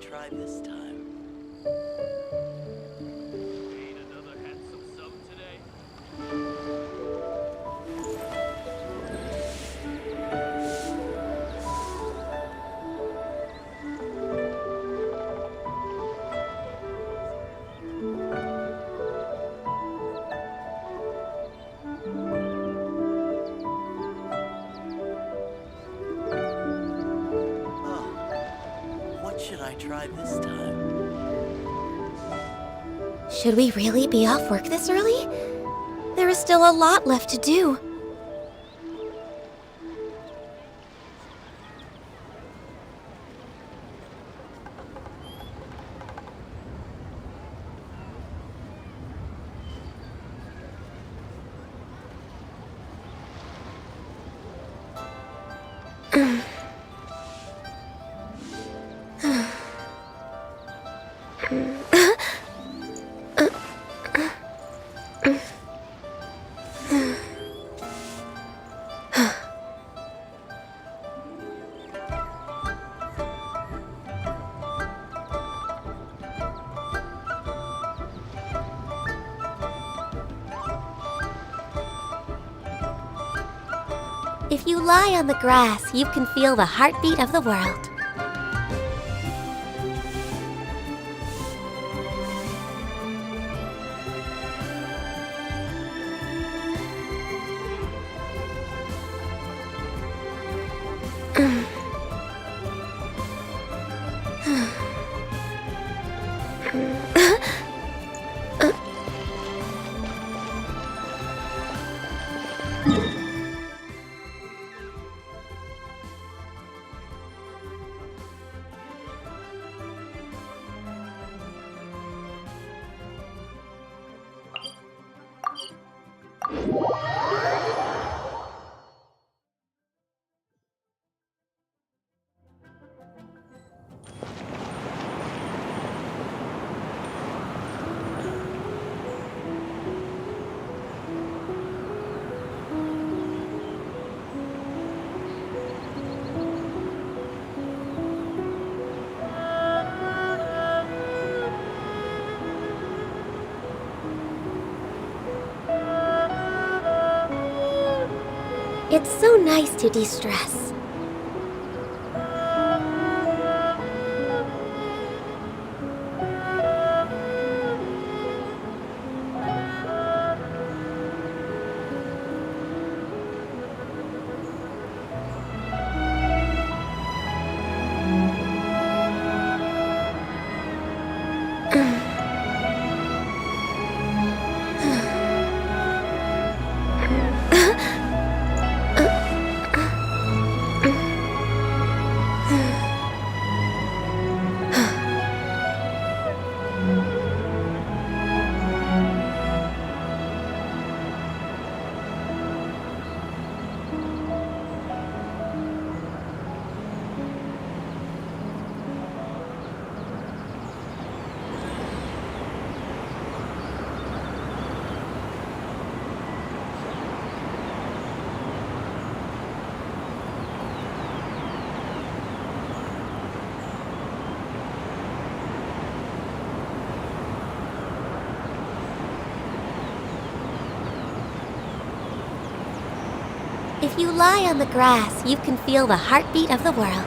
try this time? Ain't another handsome sub today? Oh, what should I try this time? Should we really be off work this early? There is still a lot left to do. If you lie on the grass, you can feel the heartbeat of the world. It's so nice to de-stress. If you lie on the grass, you can feel the heartbeat of the world.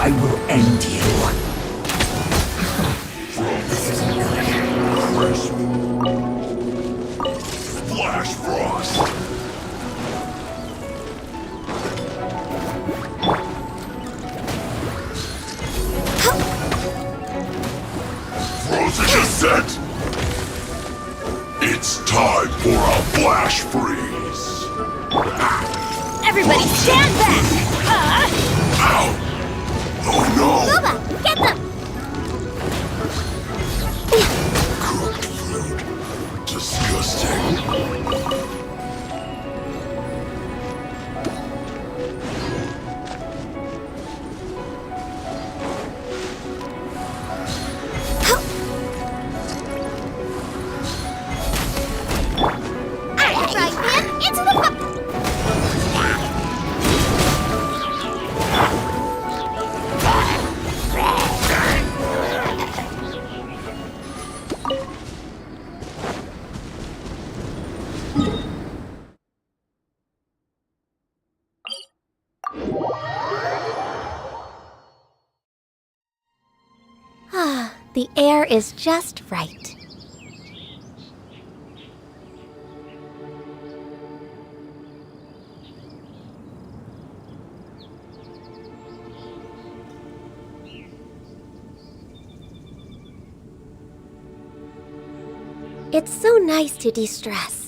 I will end you. Crisp. Flash frost. Frozen descent. It's time for a flash freeze. Everybody stand back! Ow! Oh no! Boba, get them! Cooked food. Disgusting. Right, man, into the The air is just right. It's so nice to de-stress.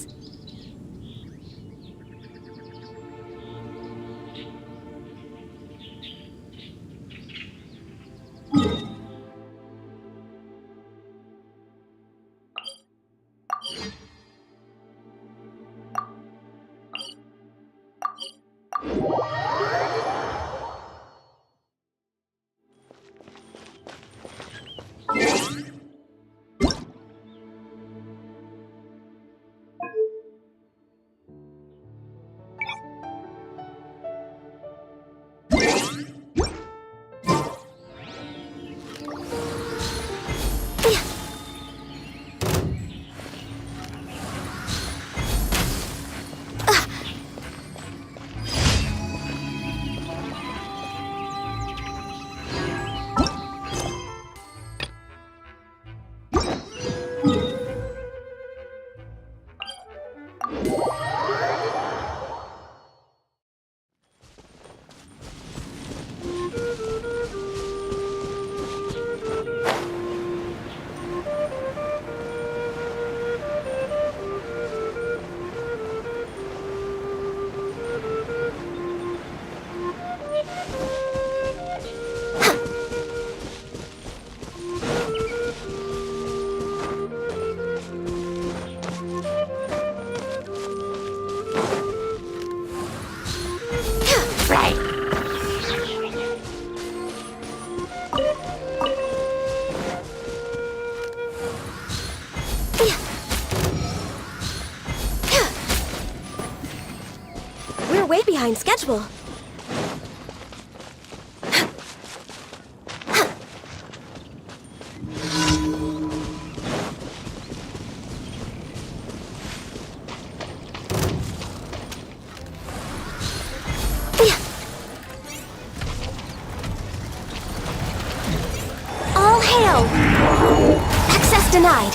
We're way behind schedule. All hail! Access denied.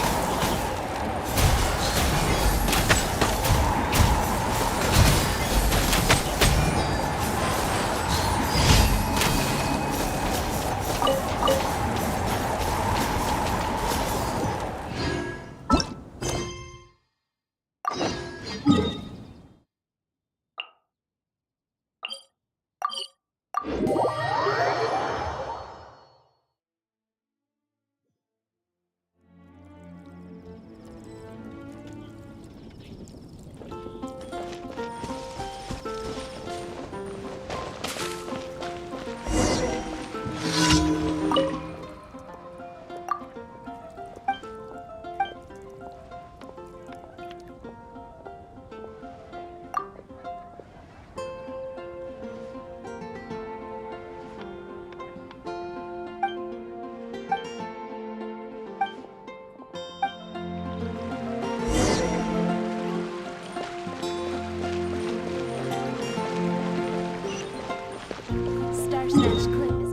Star Snatch Clip is...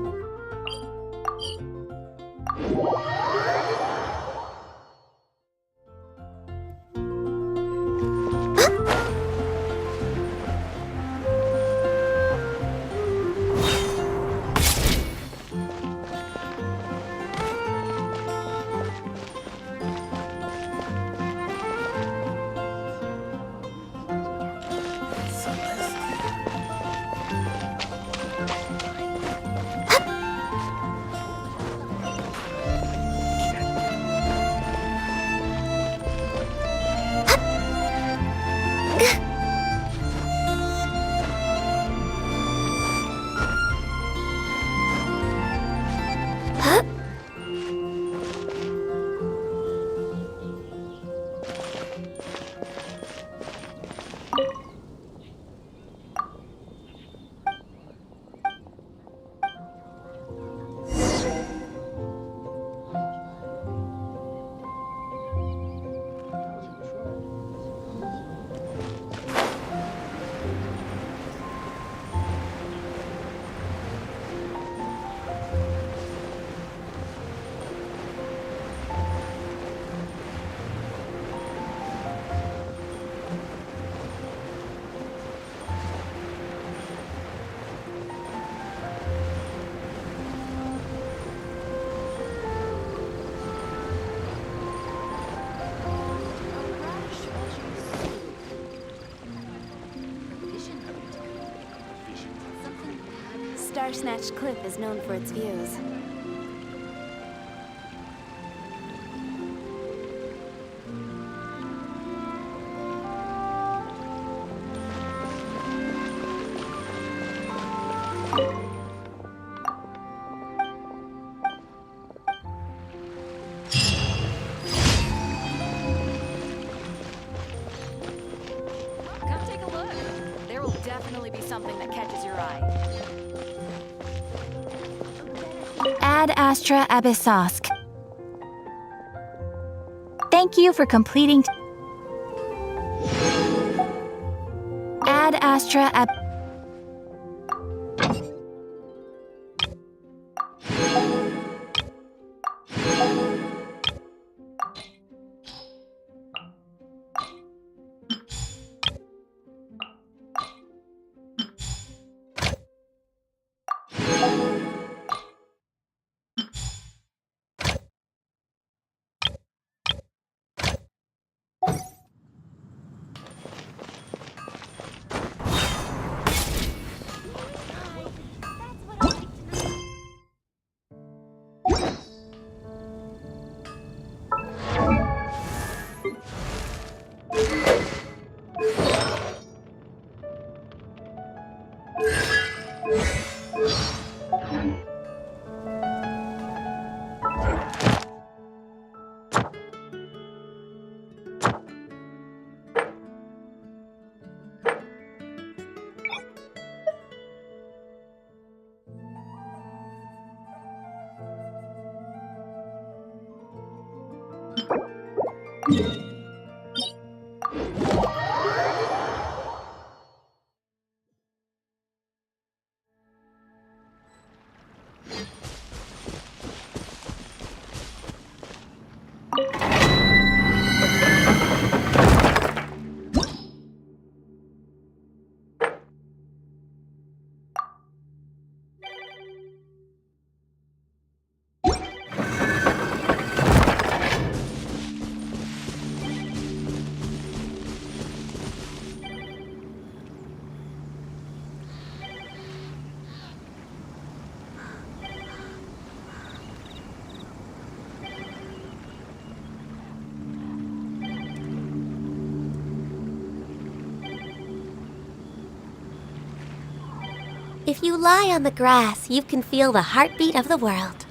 Star-Snatched Cliff is known for its views. Come take a look. There will definitely be something that catches your eye. Ad Astra Abyssosk. Thank you for completing. Ad Astra Ab. If you lie on the grass, you can feel the heartbeat of the world.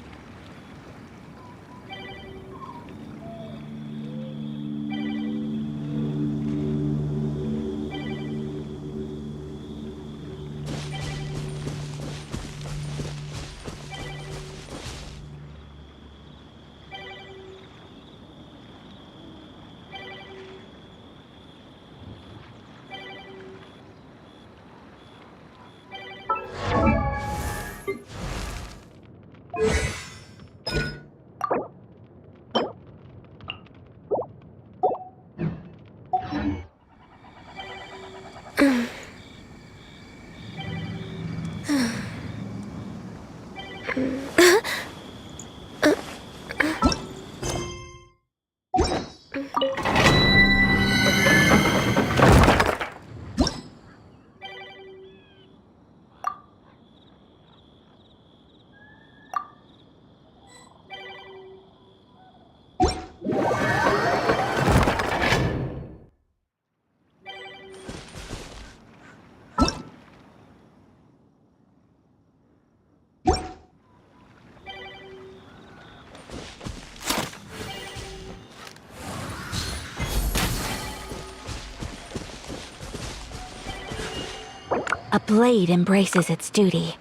A blade embraces its duty,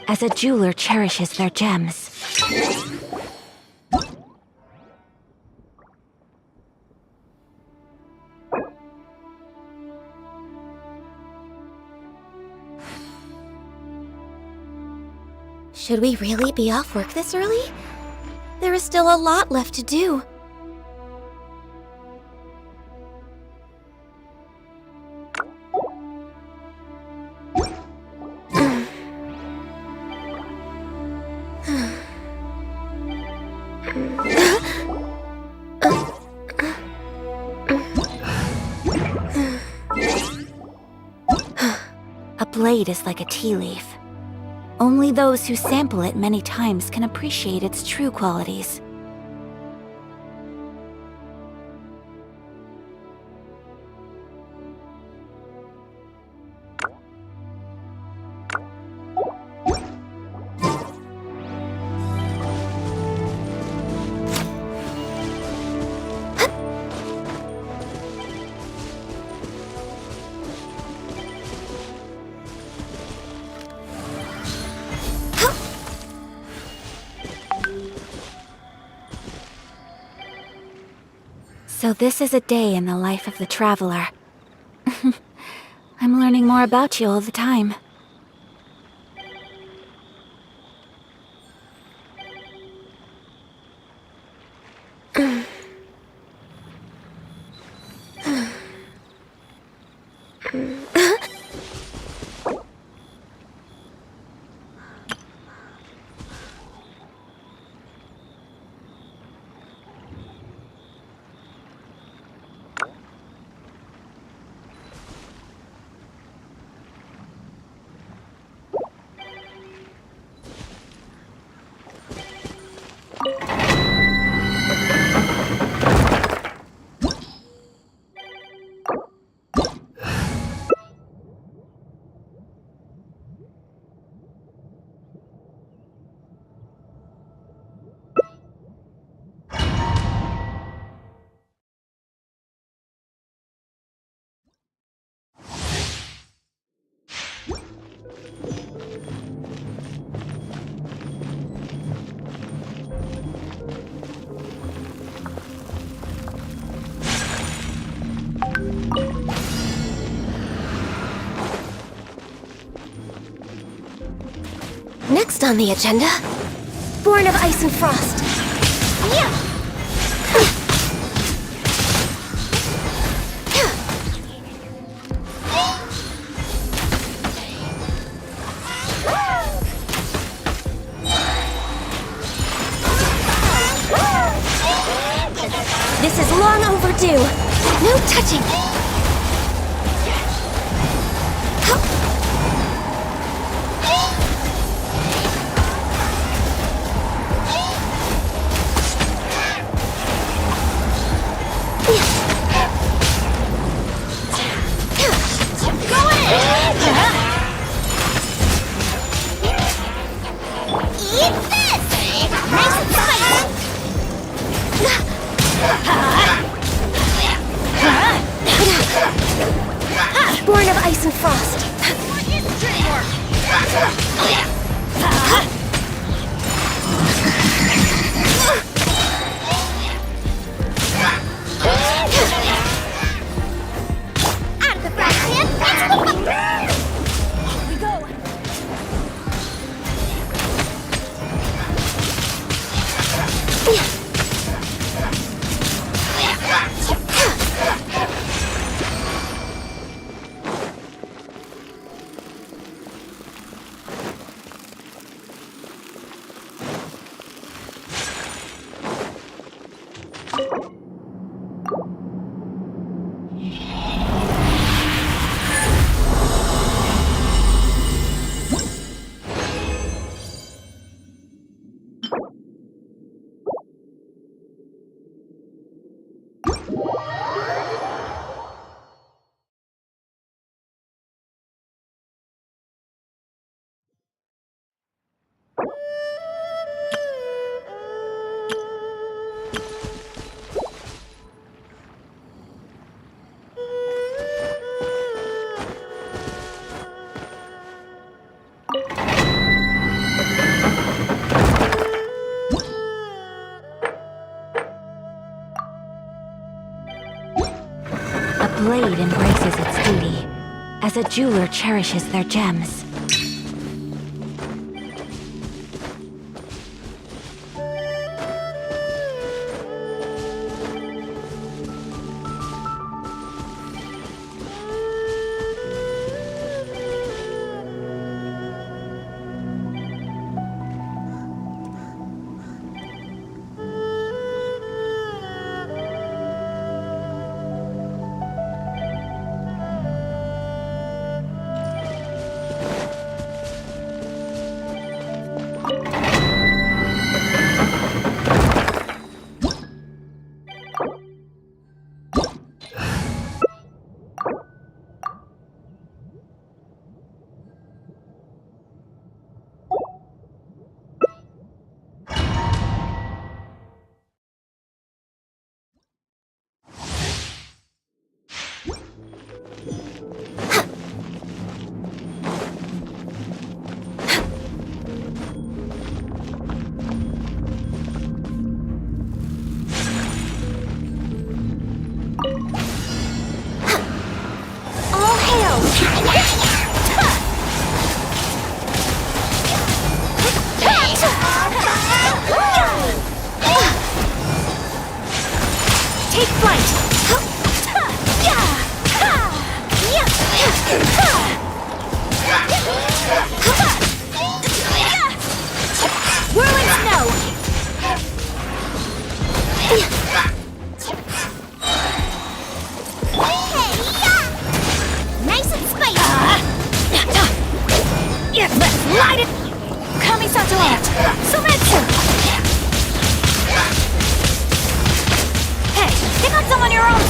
as a jeweler cherishes their gems. Should we really be off work this early? There is still a lot left to do. A blade is like a tea leaf. Only those who sample it many times can appreciate its true qualities. So this is a day in the life of the traveler. I'm learning more about you all the time. Next on the agenda, Born of Ice and Frost. This is long overdue. No touching. Born of Ice and Frost. Out of the basket, off we go. A blade embraces its duty, as a jeweler cherishes their gems.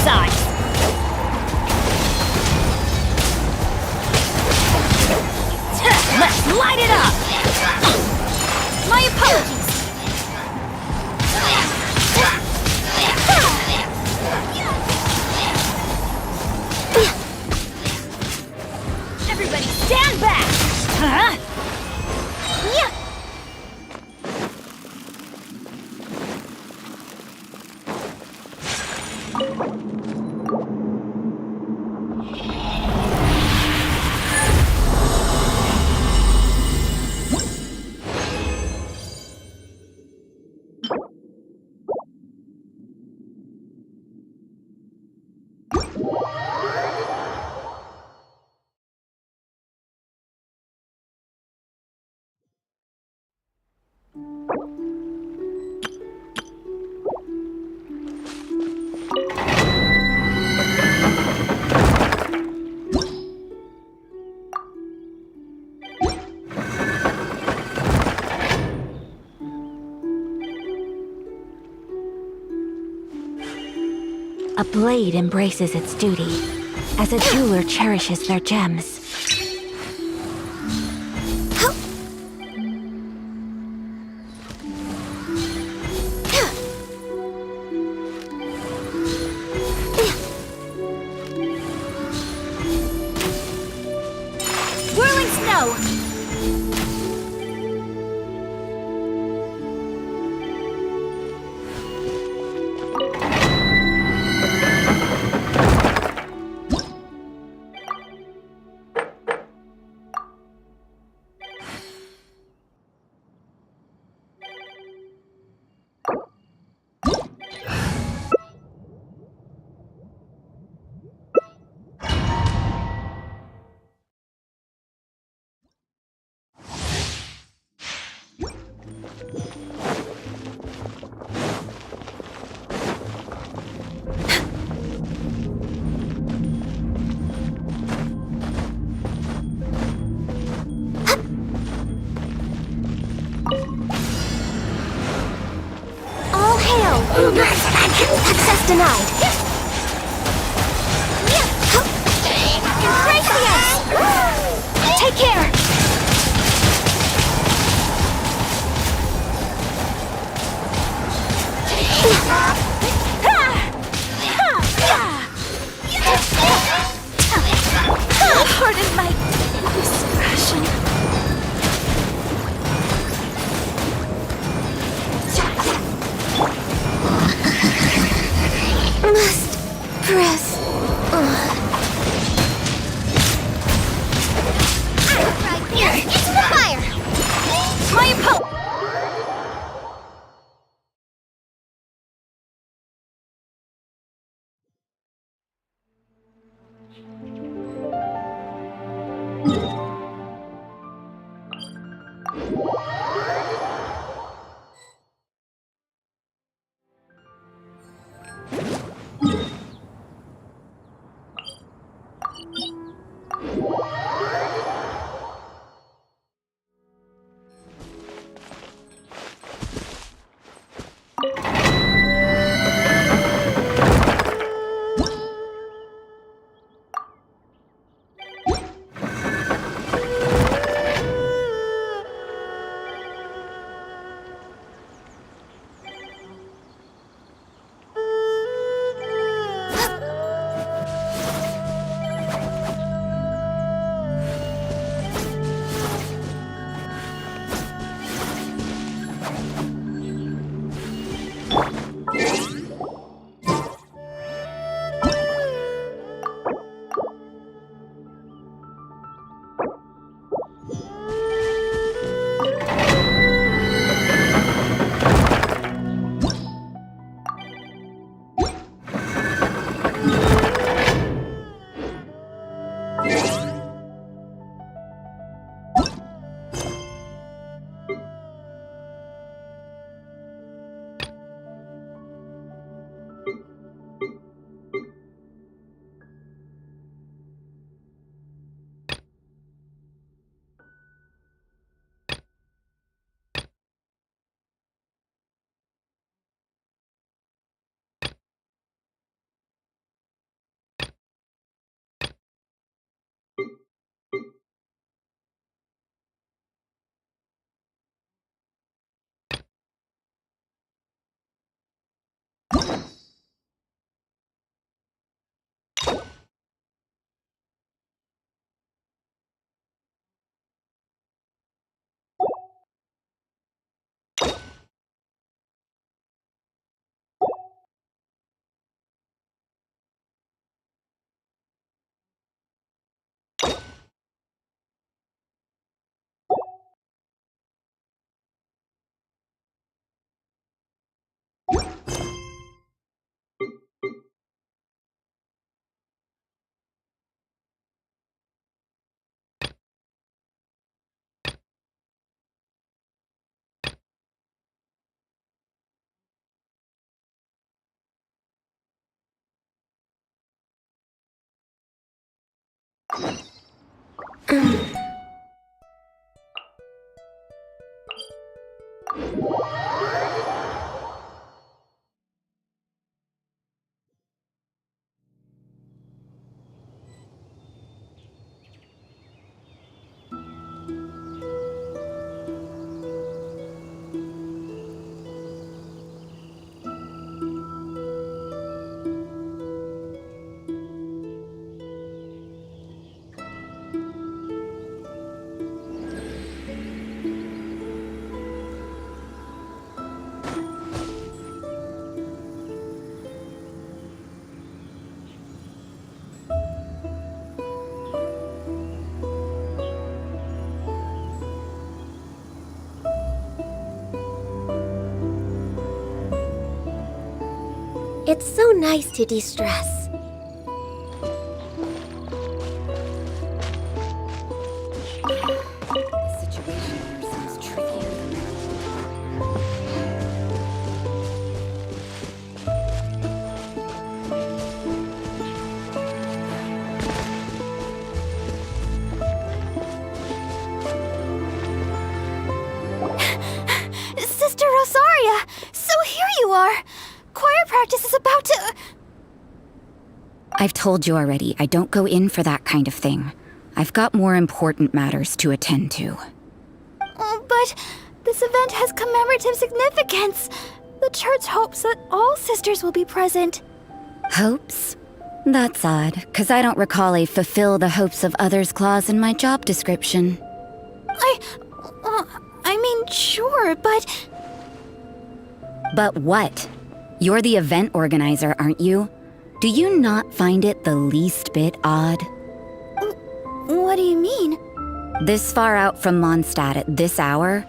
size. Let's light it up! My apologies! Everybody stand back! Huh? Yeah. A blade embraces its duty, as a jeweler cherishes their gems. Whirling snow! All hail! Access denied. Gracias! Take care! Pardon my discretion. Must press. Right here! Into the fire! My opponent! It's so nice to de-stress. Situation here seems tricky. Sister Rosaria! So here you are! Choir practice is about to... I've told you already, I don't go in for that kind of thing. I've got more important matters to attend to. Oh, but this event has commemorative significance. The church hopes that all sisters will be present. Hopes? That's odd, 'cause I don't recall a fulfill the hopes of others clause in my job description. I mean, sure, but... But what? You're the event organizer, aren't you? Do you not find it the least bit odd? What do you mean? This far out from Mondstadt at this hour?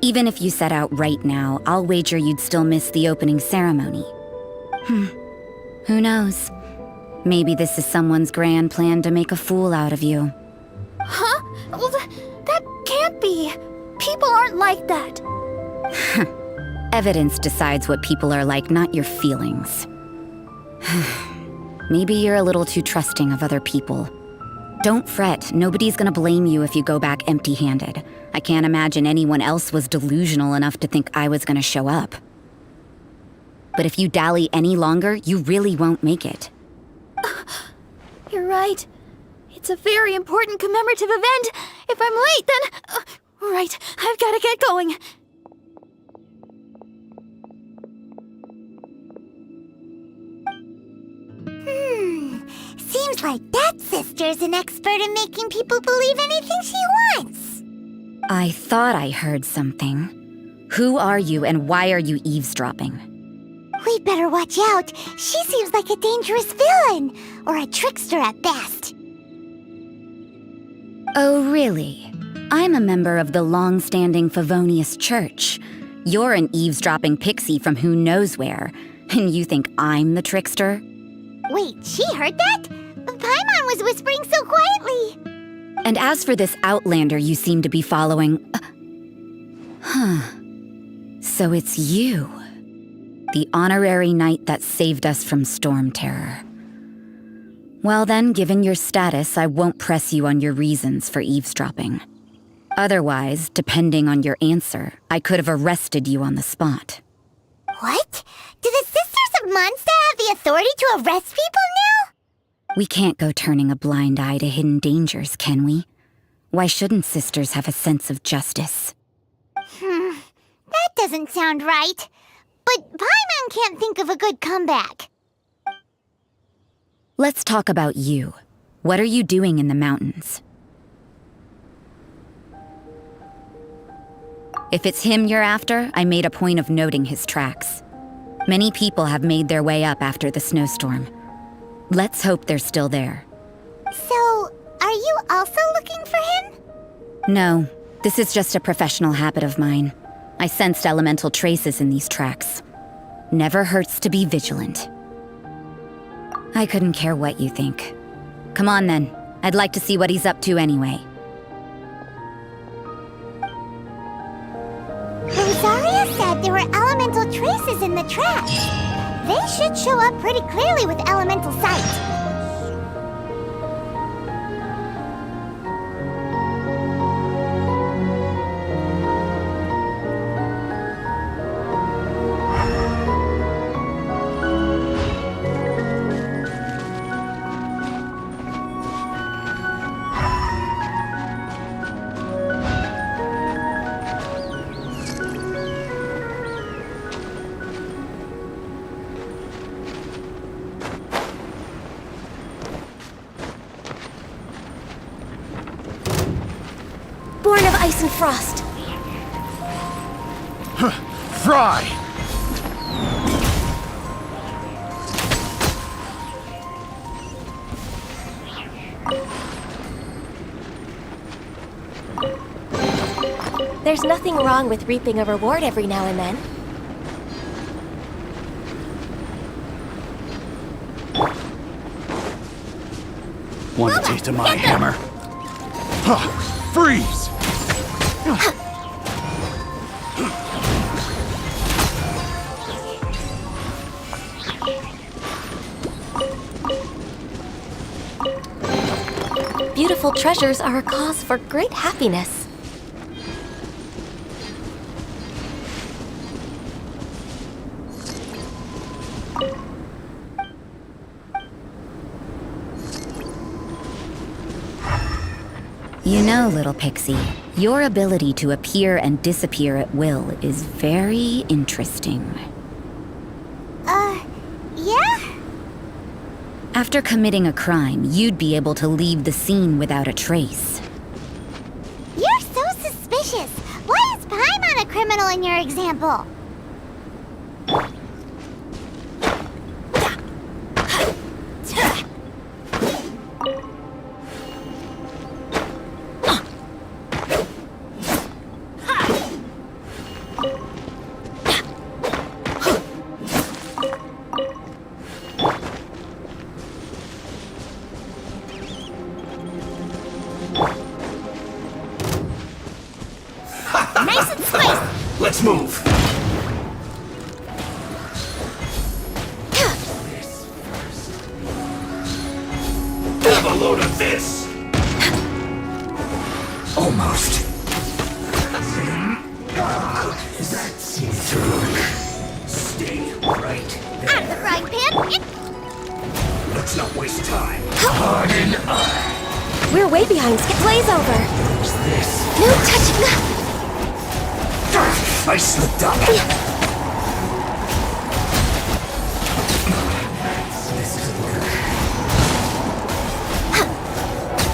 Even if you set out right now, I'll wager you'd still miss the opening ceremony. Who knows? Maybe this is someone's grand plan to make a fool out of you. Huh? Well, that can't be. People aren't like that. Evidence decides what people are like, not your feelings. Maybe you're a little too trusting of other people. Don't fret, nobody's gonna blame you if you go back empty-handed. I can't imagine anyone else was delusional enough to think I was gonna show up. But if you dally any longer, you really won't make it. You're right. It's a very important commemorative event. If I'm late, then... right, I've gotta get going. Seems like that sister's an expert in making people believe anything she wants. I thought I heard something. Who are you and why are you eavesdropping? We'd better watch out. She seems like a dangerous villain, or a trickster at best. Oh, really? I'm a member of the long-standing Favonius Church. You're an eavesdropping pixie from who knows where, and you think I'm the trickster? Wait, she heard that? Paimon was whispering so quietly. And as for this outlander you seem to be following... So it's you. The honorary knight that saved us from storm terror. Well then, given your status, I won't press you on your reasons for eavesdropping. Otherwise, depending on your answer, I could have arrested you on the spot. What? Do the Sisters of Mondstadt have the authority to arrest people now? We can't go turning a blind eye to hidden dangers, can we? Why shouldn't sisters have a sense of justice? That doesn't sound right. But Paimon can't think of a good comeback. Let's talk about you. What are you doing in the mountains? If it's him you're after, I made a point of noting his tracks. Many people have made their way up after the snowstorm. Let's hope they're still there. So, are you also looking for him? No, this is just a professional habit of mine. I sensed elemental traces in these tracks. Never hurts to be vigilant. I couldn't care what you think. Come on then, I'd like to see what he's up to anyway. Rosaria said there were elemental traces in the tracks. They should show up pretty clearly with elemental sight. ice and frost. Fry! There's nothing wrong with reaping a reward every now and then. Want a taste of my hammer? Huh, freeze! Beautiful treasures are a cause for great happiness. You know, little pixie, your ability to appear and disappear at will is very interesting. Yeah? After committing a crime, you'd be able to leave the scene without a trace. You're so suspicious. Why is Paimon a criminal in your example? Nice and spicy! Let's move. Have a load of this. Almost. That seems to work. Stay right there. Out of the frying pan! Let's not waste time. Harden eye. We're way behind. Skip Blaze over. What's this? No touching. I slipped up.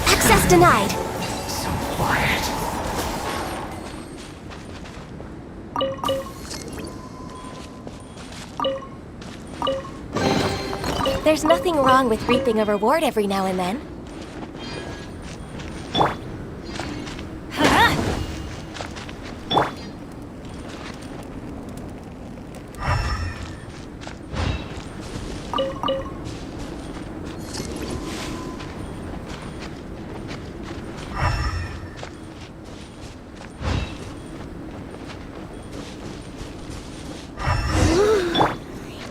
Access denied. So quiet. There's nothing wrong with reaping a reward every now and then.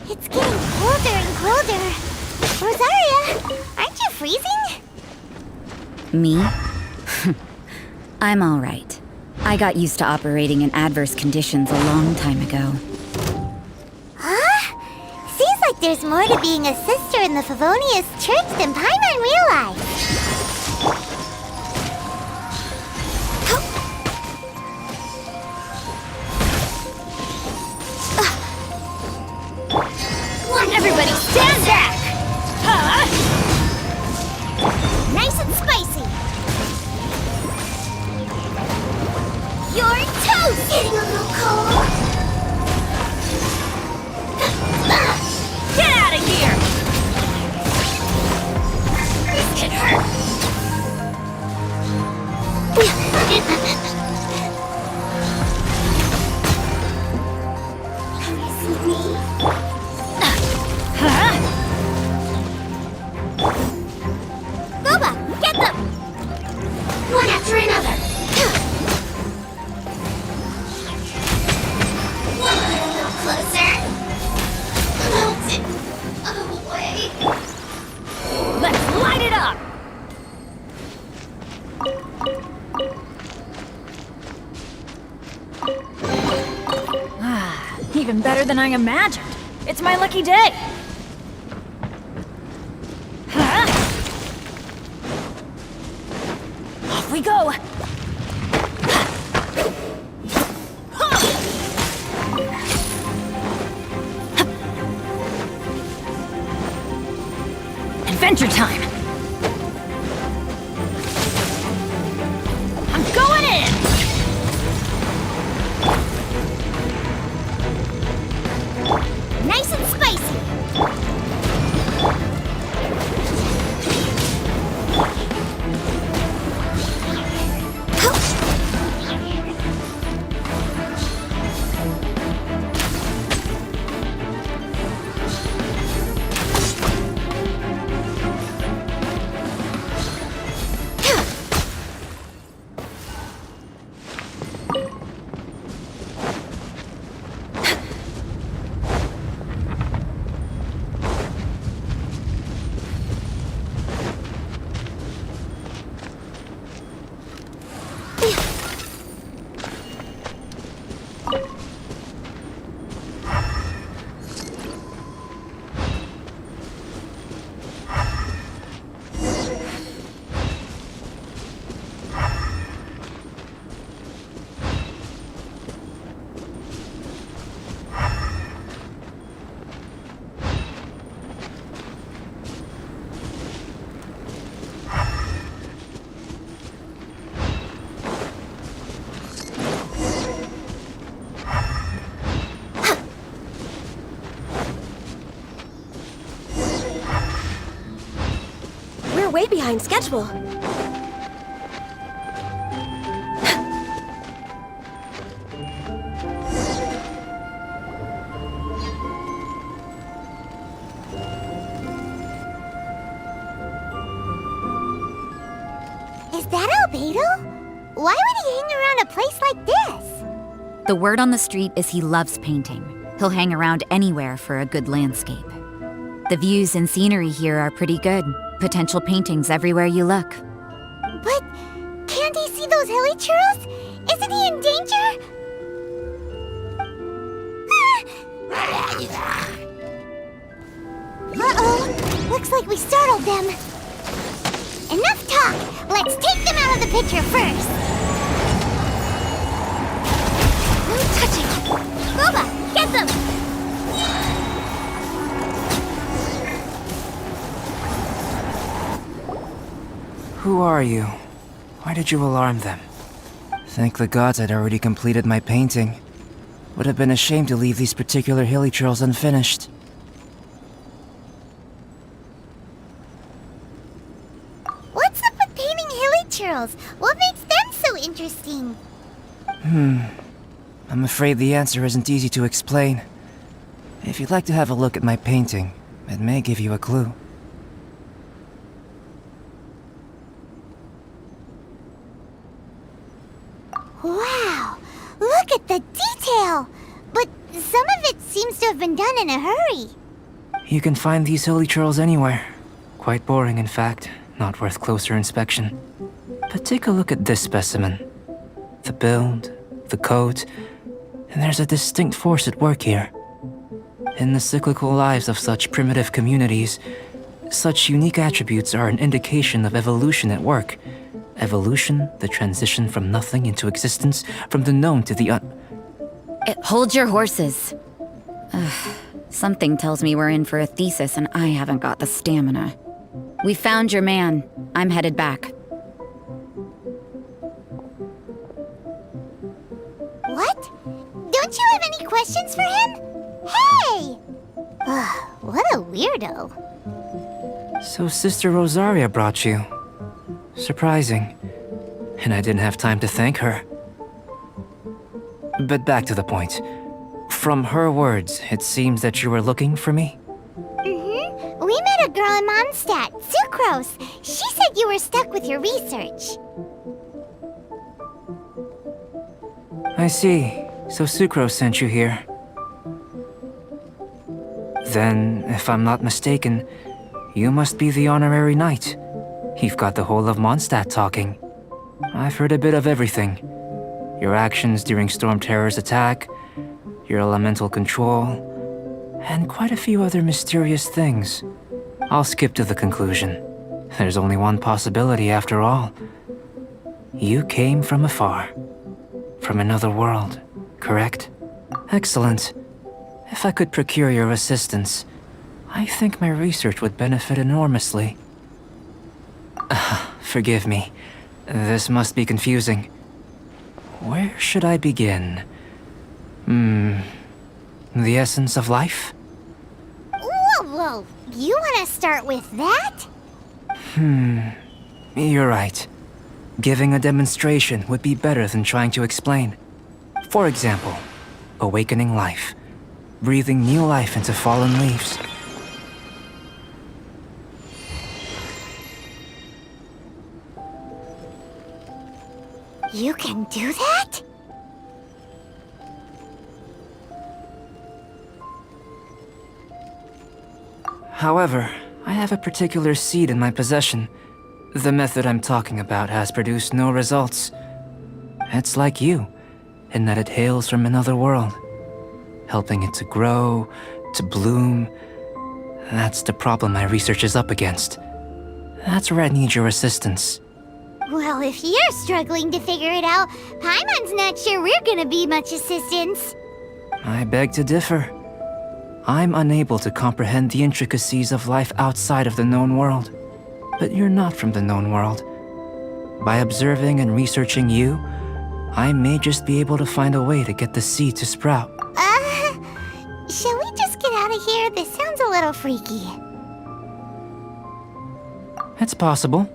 It's getting colder and colder. Rosaria, aren't you freezing? Me? I'm all right. I got used to operating in adverse conditions a long time ago. Huh? Seems like there's more to being a sister in the Favonius Church than Paimon realized. Everybody stand back! Nice and spicy. You're toast! Getting a little cold. Get out of here! This can hurt. Can you see me? Boba, get them! One after another. One a little closer. Melted away. Let's light it up! Even better than I imagined. It's my lucky day. Off we go. Adventure time. I'm going in. way behind schedule. Is that Albedo? Why would he hang around a place like this? The word on the street is he loves painting. He'll hang around anywhere for a good landscape. The views and scenery here are pretty good. Potential paintings everywhere you look. But can't he see those hilly churros? Isn't he in danger? Uh-oh. Looks like we startled them. Enough talk. Let's take them out of the picture first. No touching. Boba, get them! Who are you? Why did you alarm them? Thank the gods I'd already completed my painting. Would have been a shame to leave these particular hilly trails unfinished. What's up with painting hilly churros? What makes them so interesting? I'm afraid the answer isn't easy to explain. If you'd like to have a look at my painting, it may give you a clue. Wow! Look at the detail! But some of it seems to have been done in a hurry. You can find these hilly trails anywhere. Quite boring, in fact. Not worth closer inspection. But take a look at this specimen. The build, the coat, and there's a distinct force at work here. In the cyclical lives of such primitive communities, such unique attributes are an indication of evolution at work. Evolution, the transition from nothing into existence, from the known to the Hold your horses. Something tells me we're in for a thesis and I haven't got the stamina. We found your man. I'm headed back. What? Don't you have any questions for him? Hey! What a weirdo. So Sister Rosaria brought you. Surprising. And I didn't have time to thank her. But back to the point. From her words, it seems that you were looking for me? Mm-hmm. We met a girl in Mondstadt, Sucrose. She said you were stuck with your research. I see. So Sucrose sent you here. Then, if I'm not mistaken, you must be the honorary knight. You've got the whole of Mondstadt talking. I've heard a bit of everything. Your actions during Storm Terror's attack, your elemental control, and quite a few other mysterious things. I'll skip to the conclusion. There's only one possibility after all. You came from afar. From another world, correct? Excellent. If I could procure your assistance, I think my research would benefit enormously. Forgive me. This must be confusing. Where should I begin? The essence of life? Whoa. You want to start with that? You're right. Giving a demonstration would be better than trying to explain. For example, awakening life. Breathing new life into fallen leaves. You can do that? However, I have a particular seed in my possession. The method I'm talking about has produced no results. It's like you, in that it hails from another world. Helping it to grow, to bloom. That's the problem my research is up against. That's where I need your assistance. Well, if you're struggling to figure it out, Paimon's not sure we're gonna be much assistance. I beg to differ. I'm unable to comprehend the intricacies of life outside of the known world. But you're not from the known world. By observing and researching you, I may just be able to find a way to get the seed to sprout. Shall we just get out of here? This sounds a little freaky. It's possible.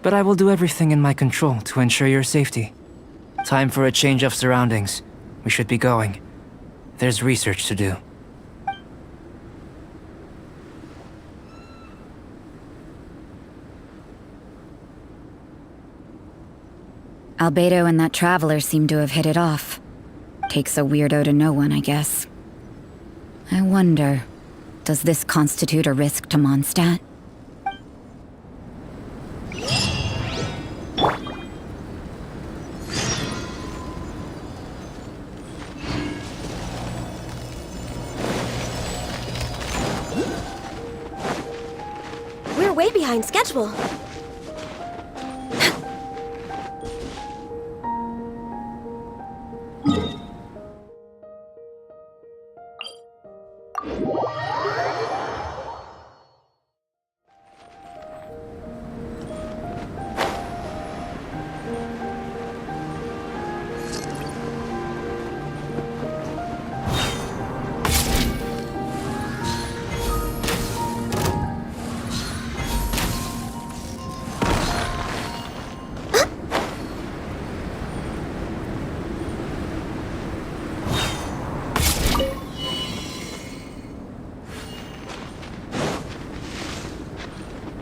But I will do everything in my control to ensure your safety. Time for a change of surroundings. We should be going. There's research to do. Albedo and that traveler seem to have hit it off. Takes a weirdo to know one, I guess. I wonder, does this constitute a risk to Mondstadt? We're way behind schedule.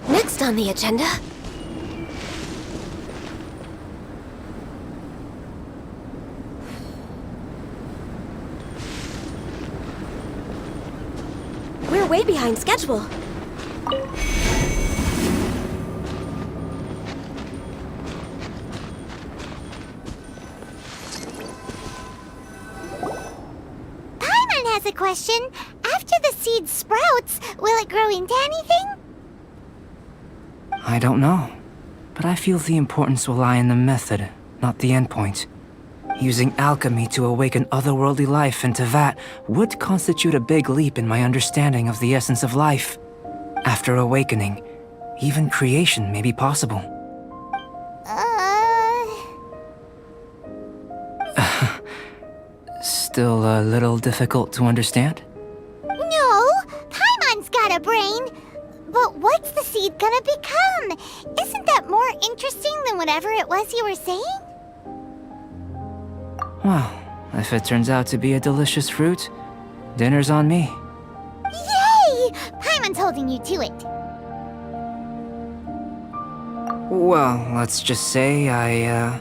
Next on the agenda. We're way behind schedule. Paimon has a question. After the seed sprouts, will it grow into anything? I don't know. But I feel the importance will lie in the method, not the endpoint. Using alchemy to awaken otherworldly life into that would constitute a big leap in my understanding of the essence of life. After awakening, even creation may be possible. Still a little difficult to understand? No, Paimon's got a brain. But what's the seed gonna become? Isn't that more interesting than whatever it was you were saying? Well, if it turns out to be a delicious fruit, dinner's on me. Yay! Paimon's holding you to it. Well, let's just say I,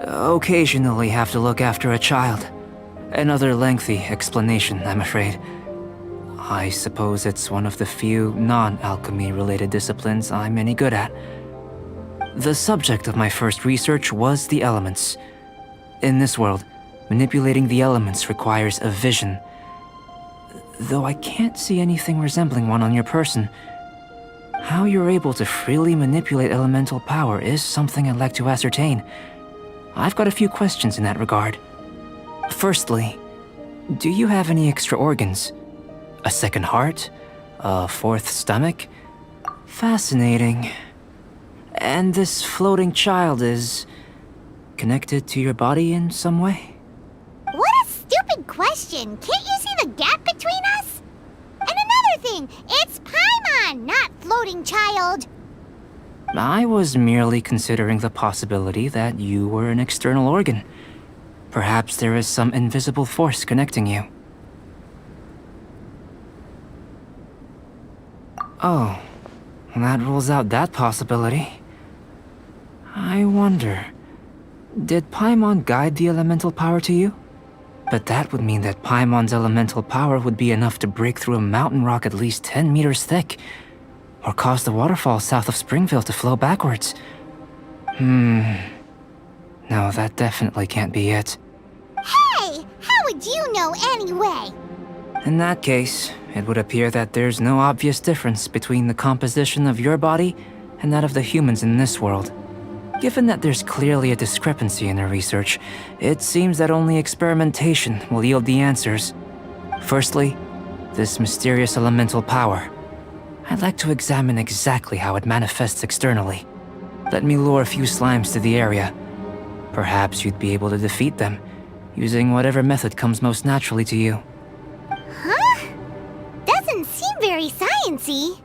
occasionally have to look after a child. Another lengthy explanation, I'm afraid. I suppose it's one of the few non-alchemy related disciplines I'm any good at. The subject of my first research was the elements. In this world, manipulating the elements requires a vision. Though I can't see anything resembling one on your person, how you're able to freely manipulate elemental power is something I'd like to ascertain. I've got a few questions in that regard. Firstly, do you have any extra organs? A second heart? A fourth stomach? Fascinating. And this floating child is connected to your body in some way? What a stupid question! Can't you see the gap between us? And another thing, it's Paimon, not floating child. I was merely considering the possibility that you were an external organ. Perhaps there is some invisible force connecting you. Oh, that rules out that possibility. I wonder, did Paimon guide the elemental power to you? But that would mean that Paimon's elemental power would be enough to break through a mountain rock at least 10 meters thick, or cause the waterfall south of Springville to flow backwards. No, that definitely can't be it. Hey, how would you know anyway? In that case, it would appear that there's no obvious difference between the composition of your body and that of the humans in this world. Given that there's clearly a discrepancy in our research, it seems that only experimentation will yield the answers. Firstly, this mysterious elemental power. I'd like to examine exactly how it manifests externally. Let me lure a few slimes to the area. Perhaps you'd be able to defeat them, using whatever method comes most naturally to you. Huh? Doesn't seem very sciencey.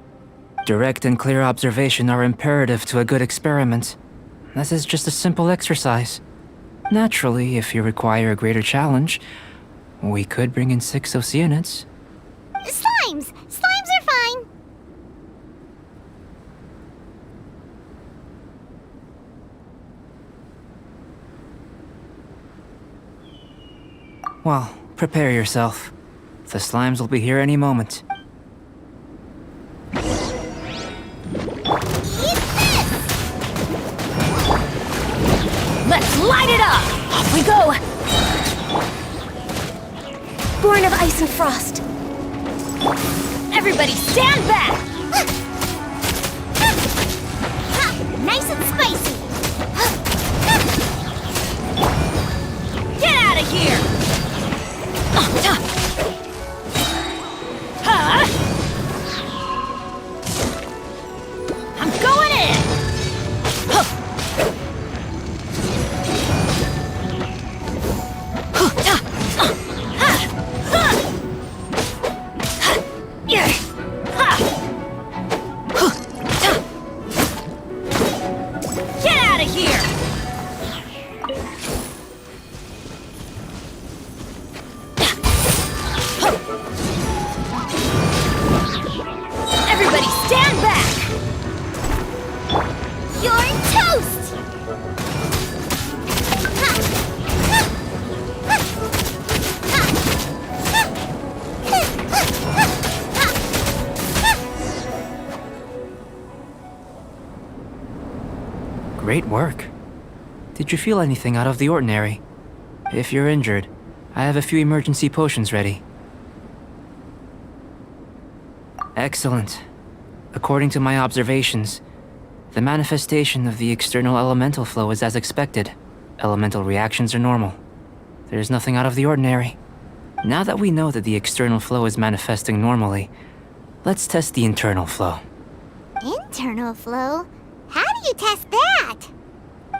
Direct and clear observation are imperative to a good experiment. This is just a simple exercise. Naturally, if you require a greater challenge, we could bring in 6 Oceanids. Slimes! Slimes are fine! Well, prepare yourself. The slimes will be here any moment. Let's light it up! Off we go! Born of ice and frost. Everybody stand back! Nice and spicy! Get out of here! I'm going in! Get out of here! Everybody stand back! You're toast! Great work. Did you feel anything out of the ordinary? If you're injured, I have a few emergency potions ready. Excellent. According to my observations, the manifestation of the external elemental flow is as expected. Elemental reactions are normal. There's nothing out of the ordinary. Now that we know that the external flow is manifesting normally, let's test the internal flow. Internal flow? How do you test that?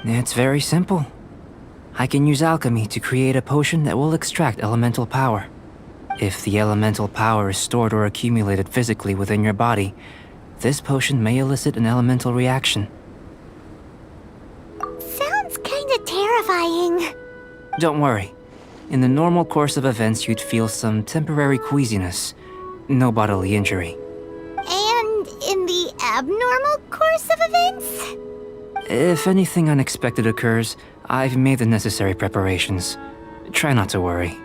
It's very simple. I can use alchemy to create a potion that will extract elemental power. If the elemental power is stored or accumulated physically within your body, this potion may elicit an elemental reaction. Sounds kinda terrifying. Don't worry. In the normal course of events, you'd feel some temporary queasiness. No bodily injury. And in the abnormal course of events? If anything unexpected occurs, I've made the necessary preparations. Try not to worry.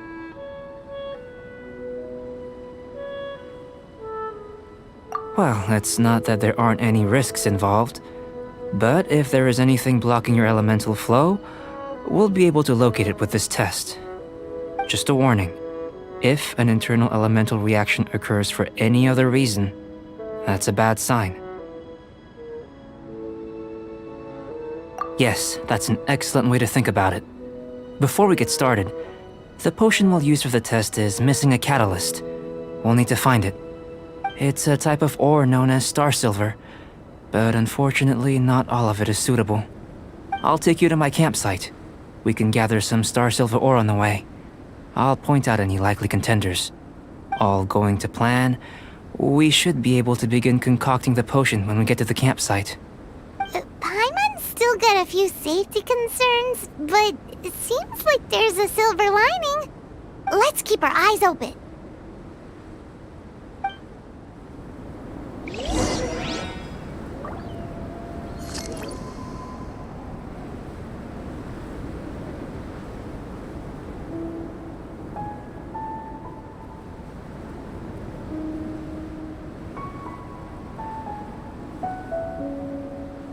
Well, it's not that there aren't any risks involved, but if there is anything blocking your elemental flow, we'll be able to locate it with this test. Just a warning, if an internal elemental reaction occurs for any other reason, that's a bad sign. Yes, that's an excellent way to think about it. Before we get started, the potion we'll use for the test is missing a catalyst. We'll need to find it. It's a type of ore known as star silver, but unfortunately not all of it is suitable. I'll take you to my campsite. We can gather some star silver ore on the way. I'll point out any likely contenders. All going to plan, we should be able to begin concocting the potion when we get to the campsite. Paimon's still got a few safety concerns, but it seems like there's a silver lining. Let's keep our eyes open.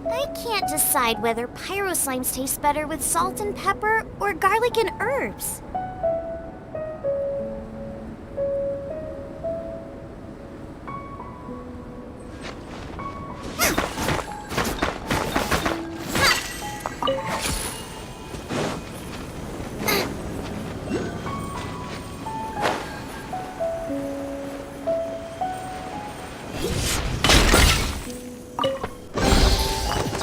I can't decide whether pyro slimes taste better with salt and pepper or garlic and herbs.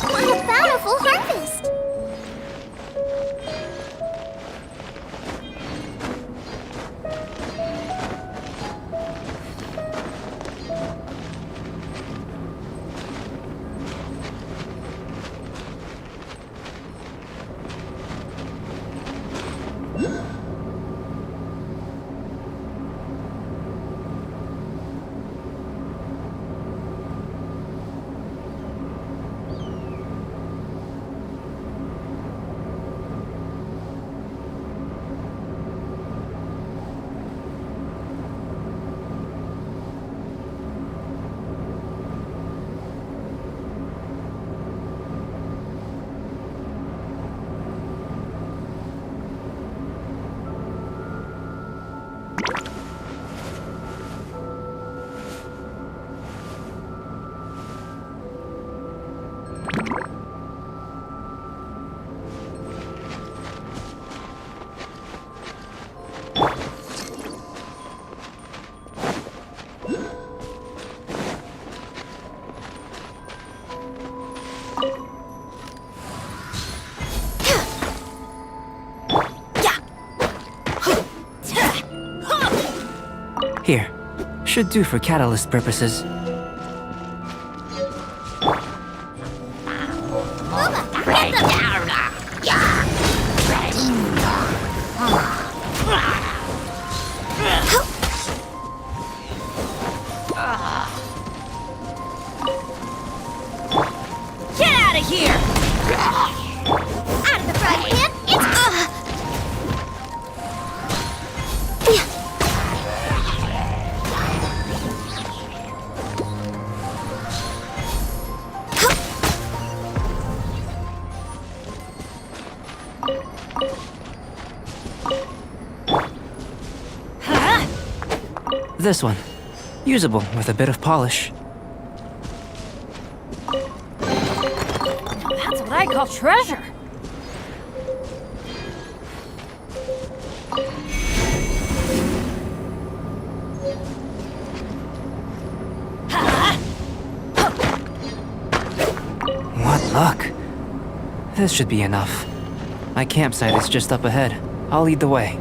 What a bountiful harvest! Here, should do for catalyst purposes. Get out of here! Out of the frying pan, it's This one. Usable with a bit of polish. That's what I call treasure. What luck. This should be enough. My campsite is just up ahead. I'll lead the way.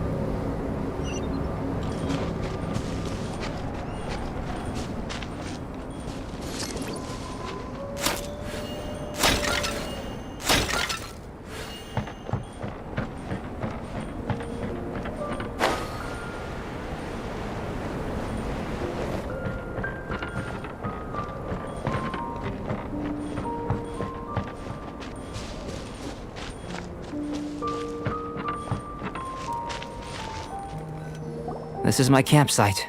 This is my campsite.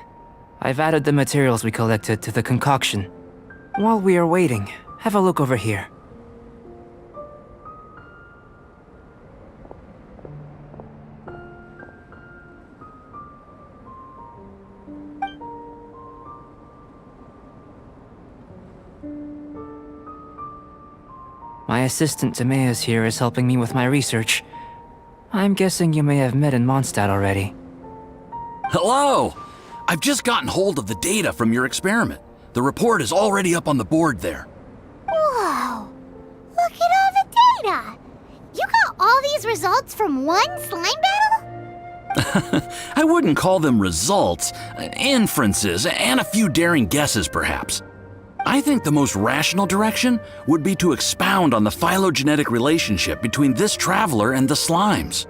I've added the materials we collected to the concoction. While we are waiting, have a look over here. My assistant Timaeus here is helping me with my research. I'm guessing you may have met in Mondstadt already. Hello! I've just gotten hold of the data from your experiment. The report is already up on the board there. Whoa! Look at all the data! You got all these results from one slime battle? I wouldn't call them results, inferences, and a few daring guesses perhaps. I think the most rational direction would be to expound on the phylogenetic relationship between this traveler and the slimes.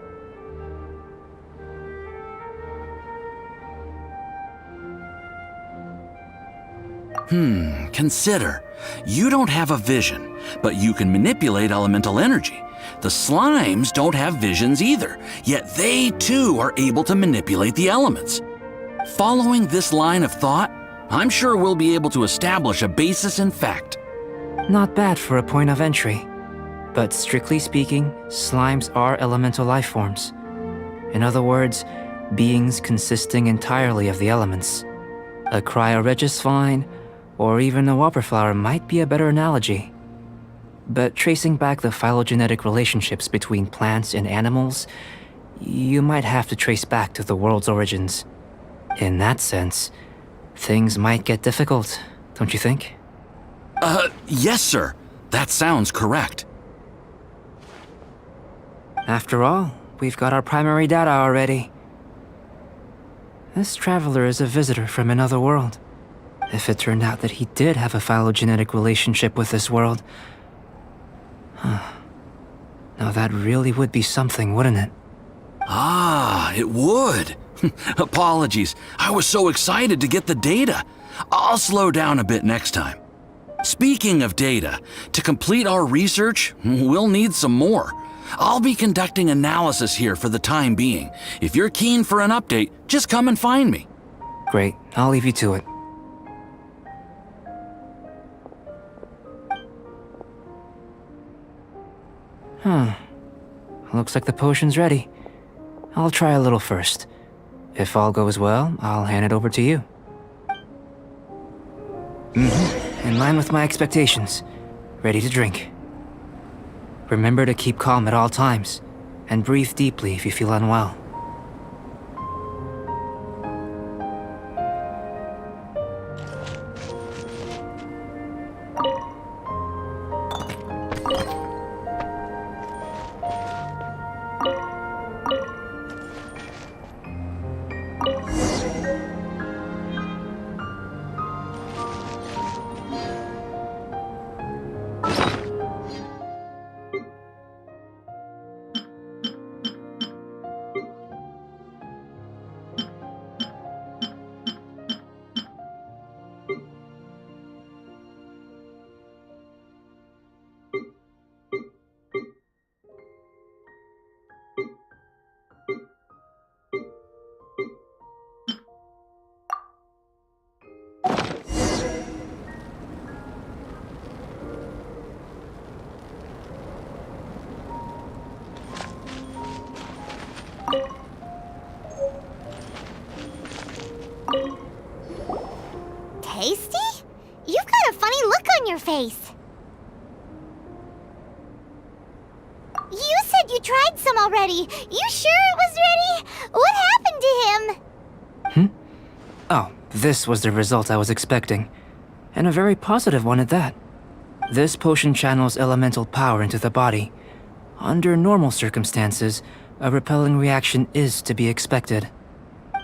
Consider. You don't have a vision, but you can manipulate elemental energy. The slimes don't have visions either, yet they too are able to manipulate the elements. Following this line of thought, I'm sure we'll be able to establish a basis in fact. Not bad for a point of entry. But strictly speaking, slimes are elemental life forms. In other words, beings consisting entirely of the elements. A cryoregis vine, or even a whopperflower might be a better analogy. But tracing back the phylogenetic relationships between plants and animals, you might have to trace back to the world's origins. In that sense, things might get difficult, don't you think? Yes, sir. That sounds correct. After all, we've got our primary data already. This traveler is a visitor from another world. If it turned out that he did have a phylogenetic relationship with this world... Now that really would be something, wouldn't it? Ah, it would. Apologies. I was so excited to get the data. I'll slow down a bit next time. Speaking of data, to complete our research, we'll need some more. I'll be conducting analysis here for the time being. If you're keen for an update, just come and find me. Great, I'll leave you to it. Looks like the potion's ready. I'll try a little first. If all goes well, I'll hand it over to you. In line with my expectations. Ready to drink. Remember to keep calm at all times, and breathe deeply if you feel unwell. tasty? You've got a funny look on your face. You said you tried some already. You sure it was ready? What happened to him? Oh, this was the result I was expecting. And a very positive one at that. This potion channels elemental power into the body. Under normal circumstances, a repelling reaction is to be expected.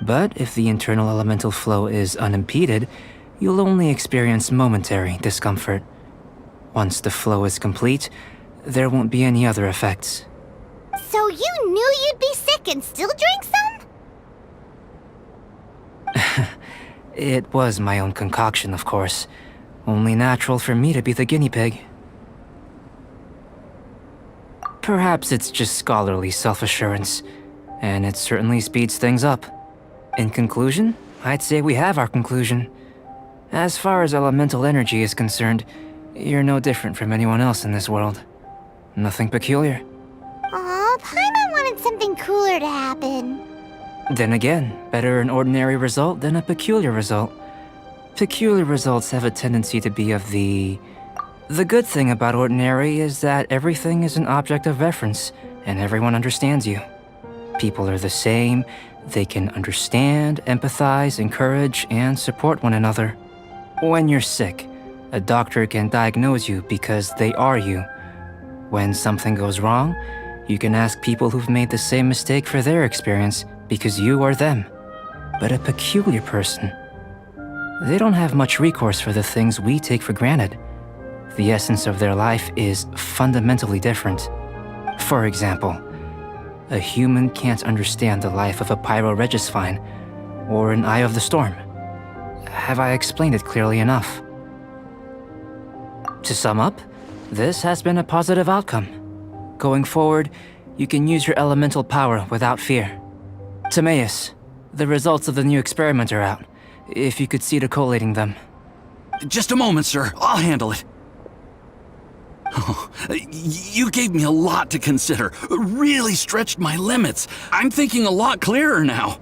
But if the internal elemental flow is unimpeded, you'll only experience momentary discomfort. Once the flow is complete, there won't be any other effects. So you knew you'd be sick and still drank some? It was my own concoction, of course. Only natural for me to be the guinea pig. Perhaps it's just scholarly self-assurance, and it certainly speeds things up. In conclusion, I'd say we have our conclusion. As far as elemental energy is concerned, you're no different from anyone else in this world. Nothing peculiar. Aw, Paimon wanted something cooler to happen. Then again, better an ordinary result than a peculiar result. Peculiar results have a tendency to be of the... The good thing about ordinary is that everything is an object of reference, and everyone understands you. People are the same, they can understand, empathize, encourage, and support one another. When you're sick, a doctor can diagnose you because they are you. When something goes wrong, you can ask people who've made the same mistake for their experience because you are them. But a peculiar person, they don't have much recourse for the things we take for granted. The essence of their life is fundamentally different. For example, a human can't understand the life of a pyro-regisvine or an Eye of the Storm. Have I explained it clearly enough? To sum up, this has been a positive outcome. Going forward, you can use your elemental power without fear. Timaeus, the results of the new experiment are out. If you could see to collating them. Just a moment, sir. I'll handle it. Oh, you gave me a lot to consider. Really stretched my limits. I'm thinking a lot clearer now.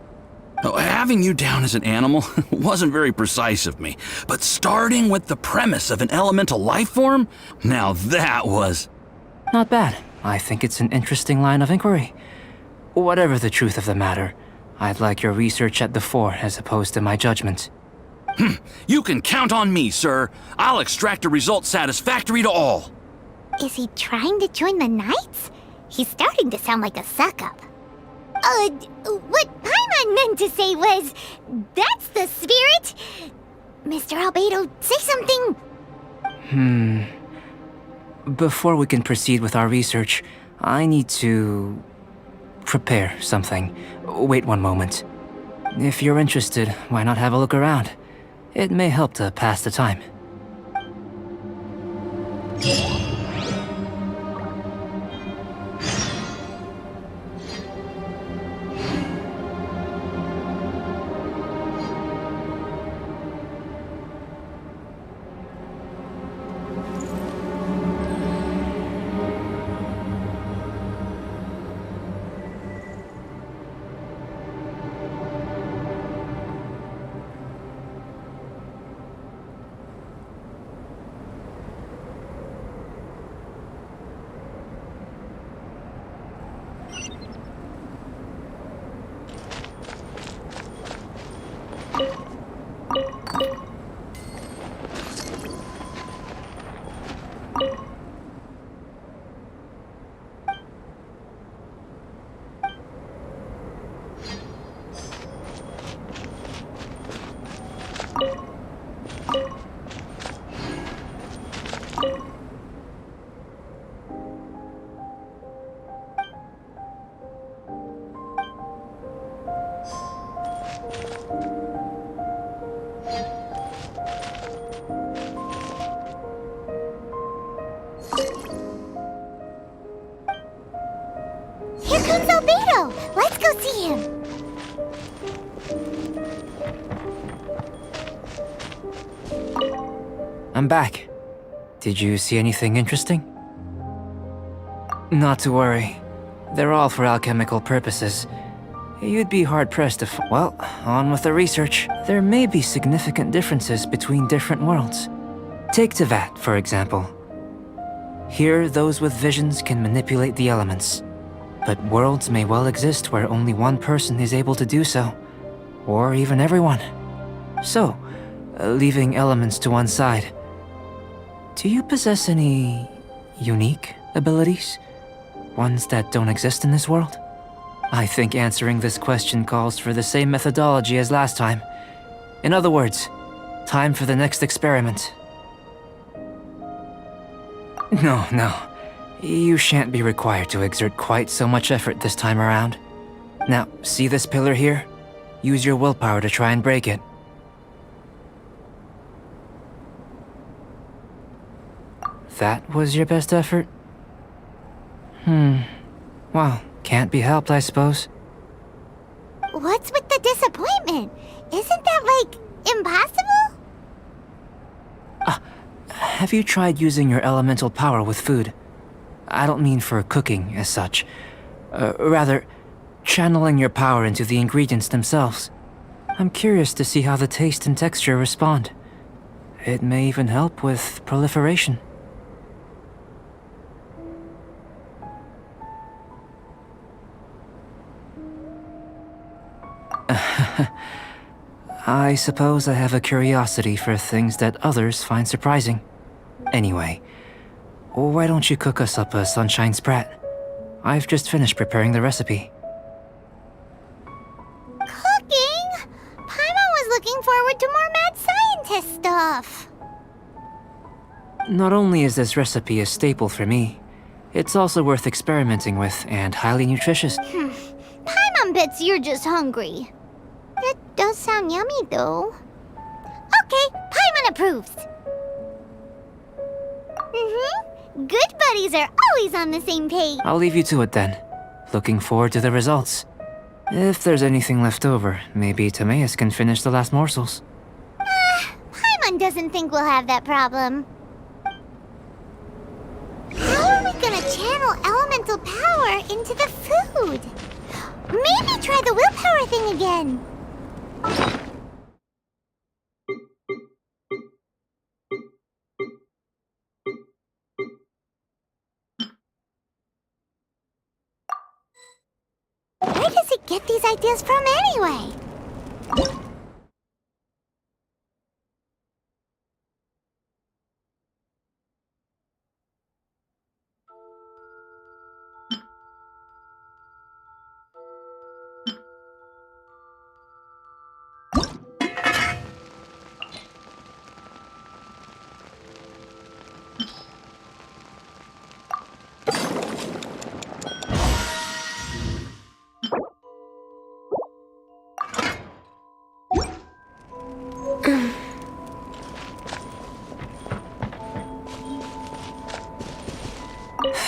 Having you down as an animal wasn't very precise of me, but starting with the premise of an elemental life form, now that was... Not bad. I think it's an interesting line of inquiry. Whatever the truth of the matter, I'd like your research at the fore as opposed to my judgment. You can count on me, sir. I'll extract a result satisfactory to all. Is he trying to join the Knights? He's starting to sound like a suck-up. What Paimon meant to say was, that's the spirit! Mr. Albedo, say something! Before we can proceed with our research, I need to... prepare something. Wait one moment. If you're interested, why not have a look around? It may help to pass the time. Here comes Albedo! Let's go see him! I'm back. Did you see anything interesting? Not to worry. They're all for alchemical purposes. You'd be hard-pressed to well, on with the research. There may be significant differences between different worlds. Take Tevat, for example. Here, those with visions can manipulate the elements. But worlds may well exist where only one person is able to do so. Or even everyone. So, leaving elements to one side, do you possess any unique abilities? Ones that don't exist in this world? I think answering this question calls for the same methodology as last time. In other words, time for the next experiment. No. You shan't be required to exert quite so much effort this time around. Now, see this pillar here? Use your willpower to try and break it. That was your best effort? Well, can't be helped, I suppose. What's with the disappointment? Isn't that, like, impossible? Have you tried using your elemental power with food? I don't mean for cooking, as such. Rather, channeling your power into the ingredients themselves. I'm curious to see how the taste and texture respond. It may even help with proliferation. I suppose I have a curiosity for things that others find surprising. Anyway, why don't you cook us up a sunshine sprat? I've just finished preparing the recipe. Cooking? Paimon was looking forward to more mad scientist stuff. Not only is this recipe a staple for me, it's also worth experimenting with and highly nutritious. Paimon bets you're just hungry. It does sound yummy, though. Okay, Paimon approves. Good buddies are always on the same page. I'll leave you to it then. Looking forward to the results. If there's anything left over, maybe Timaeus can finish the last morsels. Paimon doesn't think we'll have that problem. How are we gonna channel elemental power into the food? Maybe try the willpower thing again. Where does he get these ideas from anyway?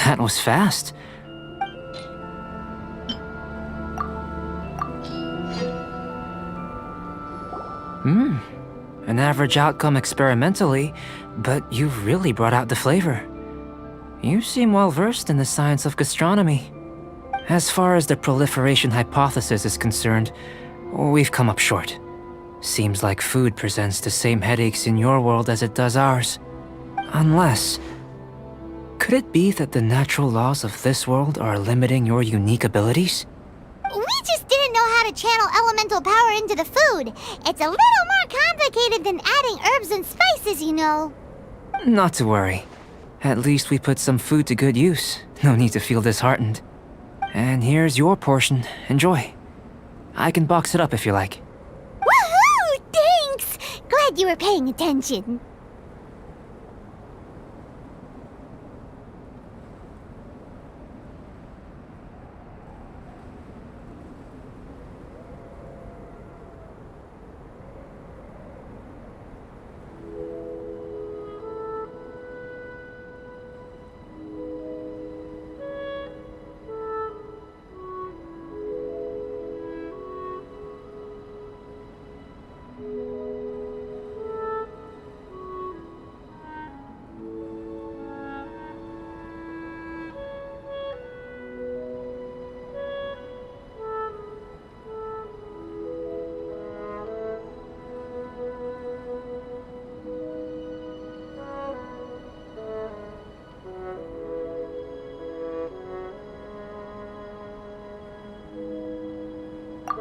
That was fast. An average outcome experimentally, but you've really brought out the flavor. You seem well versed in the science of gastronomy. As far as the proliferation hypothesis is concerned, we've come up short. Seems like food presents the same headaches in your world as it does ours. Unless... could it be that the natural laws of this world are limiting your unique abilities? We just didn't know how to channel elemental power into the food. It's a little more complicated than adding herbs and spices, you know. Not to worry. At least we put some food to good use. No need to feel disheartened. And here's your portion. Enjoy. I can box it up if you like. Woohoo! Thanks! Glad you were paying attention.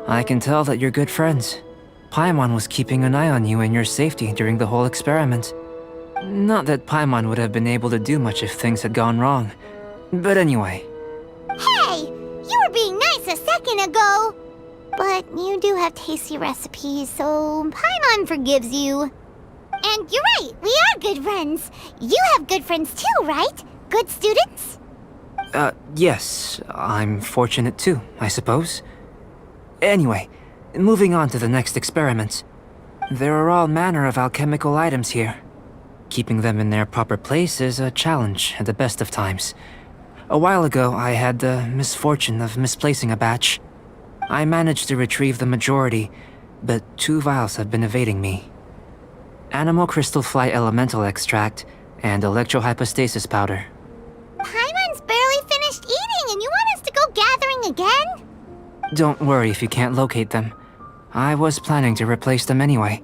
I can tell that you're good friends. Paimon was keeping an eye on you and your safety during the whole experiment. Not that Paimon would have been able to do much if things had gone wrong. But anyway. Hey! You were being nice a second ago! But you do have tasty recipes, so Paimon forgives you. And you're right, we are good friends. You have good friends too, right? Good students? Yes. I'm fortunate too, I suppose. Anyway, moving on to the next experiment. There are all manner of alchemical items here. Keeping them in their proper place is a challenge at the best of times. A while ago, I had the misfortune of misplacing a batch. I managed to retrieve the majority, but 2 vials have been evading me. Animal crystal fly elemental extract and electrohypostasis powder. Paimon's barely finished eating and you want us to go gathering again? Don't worry if you can't locate them. I was planning to replace them anyway.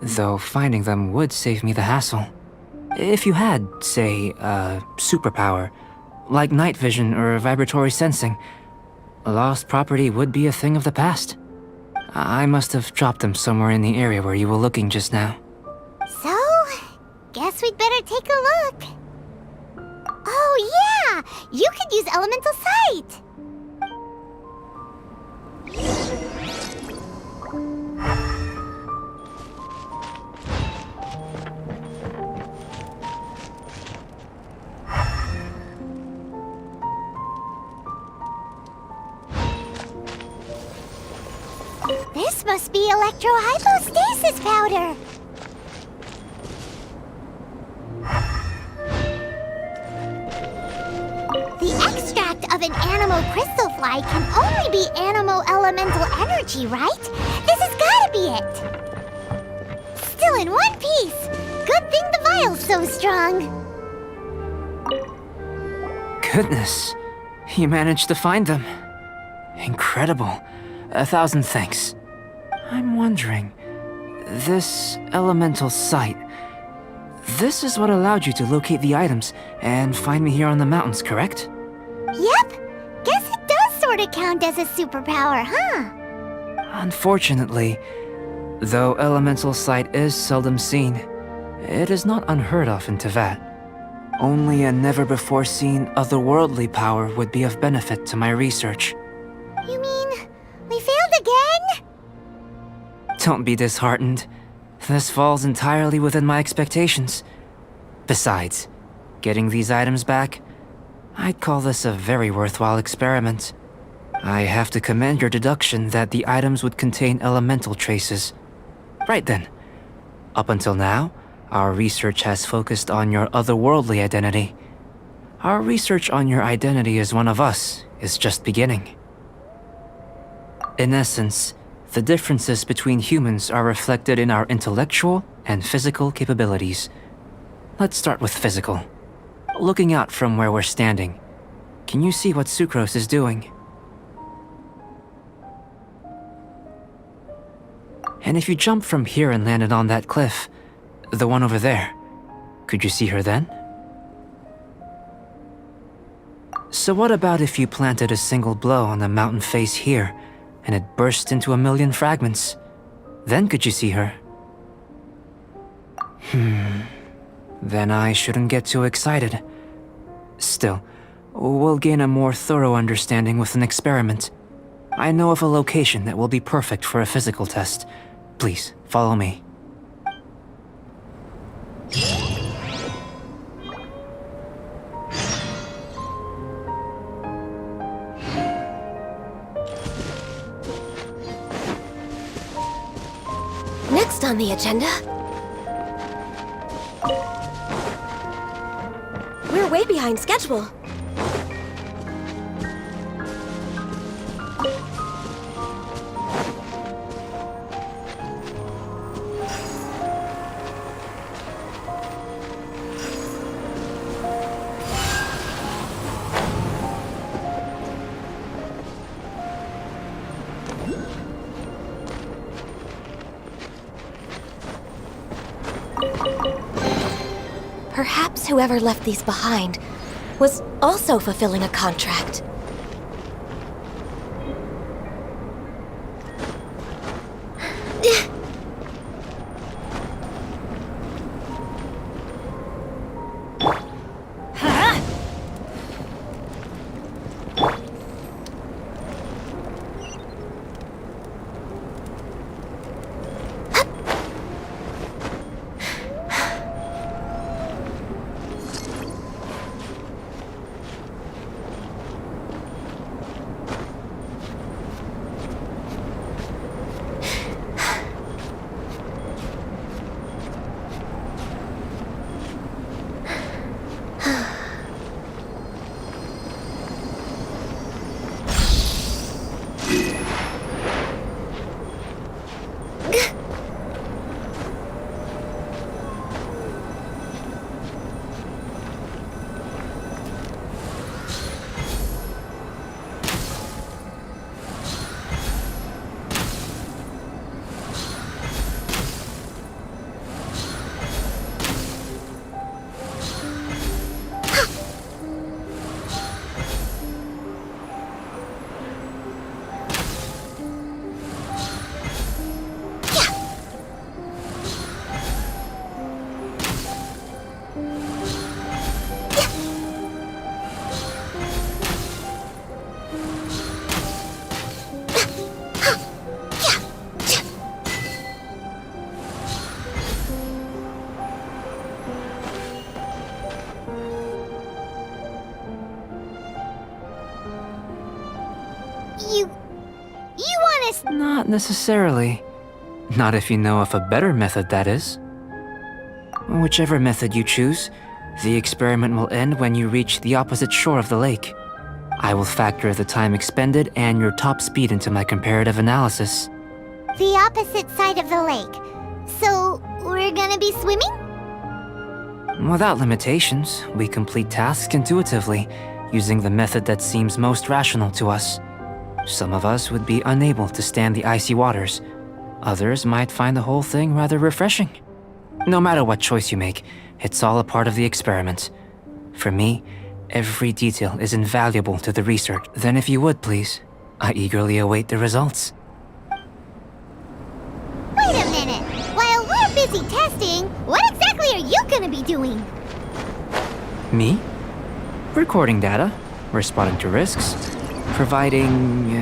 Though finding them would save me the hassle. If you had, say, a superpower, like night vision or vibratory sensing, lost property would be a thing of the past. I must have dropped them somewhere in the area where you were looking just now. So, guess we'd better take a look. Oh yeah! You could use elemental sight! This must be electrohypostasis powder! The extract of an animal crystal fly can only be animal elemental energy, right? This has gotta be it! Still in one piece! Good thing the vial's so strong! Goodness, you managed to find them. Incredible. 1,000 thanks. I'm wondering, this elemental sight, this is what allowed you to locate the items and find me here on the mountains, correct? Yep! Guess it does sorta count as a superpower, huh? Unfortunately, though elemental sight is seldom seen, it is not unheard of in Teyvat. Only a never-before-seen otherworldly power would be of benefit to my research. You mean, we failed again? Don't be disheartened. This falls entirely within my expectations. Besides, getting these items back, I'd call this a very worthwhile experiment. I have to commend your deduction that the items would contain elemental traces. Right then. Up until now, our research has focused on your otherworldly identity. Our research on your identity as one of us is just beginning. In essence, the differences between humans are reflected in our intellectual and physical capabilities. Let's start with physical. Looking out from where we're standing, can you see what Sucrose is doing? And if you jumped from here and landed on that cliff, the one over there, could you see her then? So what about if you planted a single blow on the mountain face here, and it burst into 1,000,000 fragments? Then could you see her? Then I shouldn't get too excited. Still, we'll gain a more thorough understanding with an experiment. I know of a location that will be perfect for a physical test. Please, follow me. Next on the agenda... We're way behind schedule. Perhaps whoever left these behind was also fulfilling a contract. necessarily. Not if you know of a better method, that is. Whichever method you choose, the experiment will end when you reach the opposite shore of the lake. I will factor the time expended and your top speed into my comparative analysis. The opposite side of the lake. So, we're gonna be swimming? Without limitations, we complete tasks intuitively, using the method that seems most rational to us. Some of us would be unable to stand the icy waters. Others might find the whole thing rather refreshing. No matter what choice you make, it's all a part of the experiment. For me, every detail is invaluable to the research. Then if you would, please, I eagerly await the results. Wait a minute! While we're busy testing, what exactly are you gonna be doing? Me? Recording data, responding to risks, providing,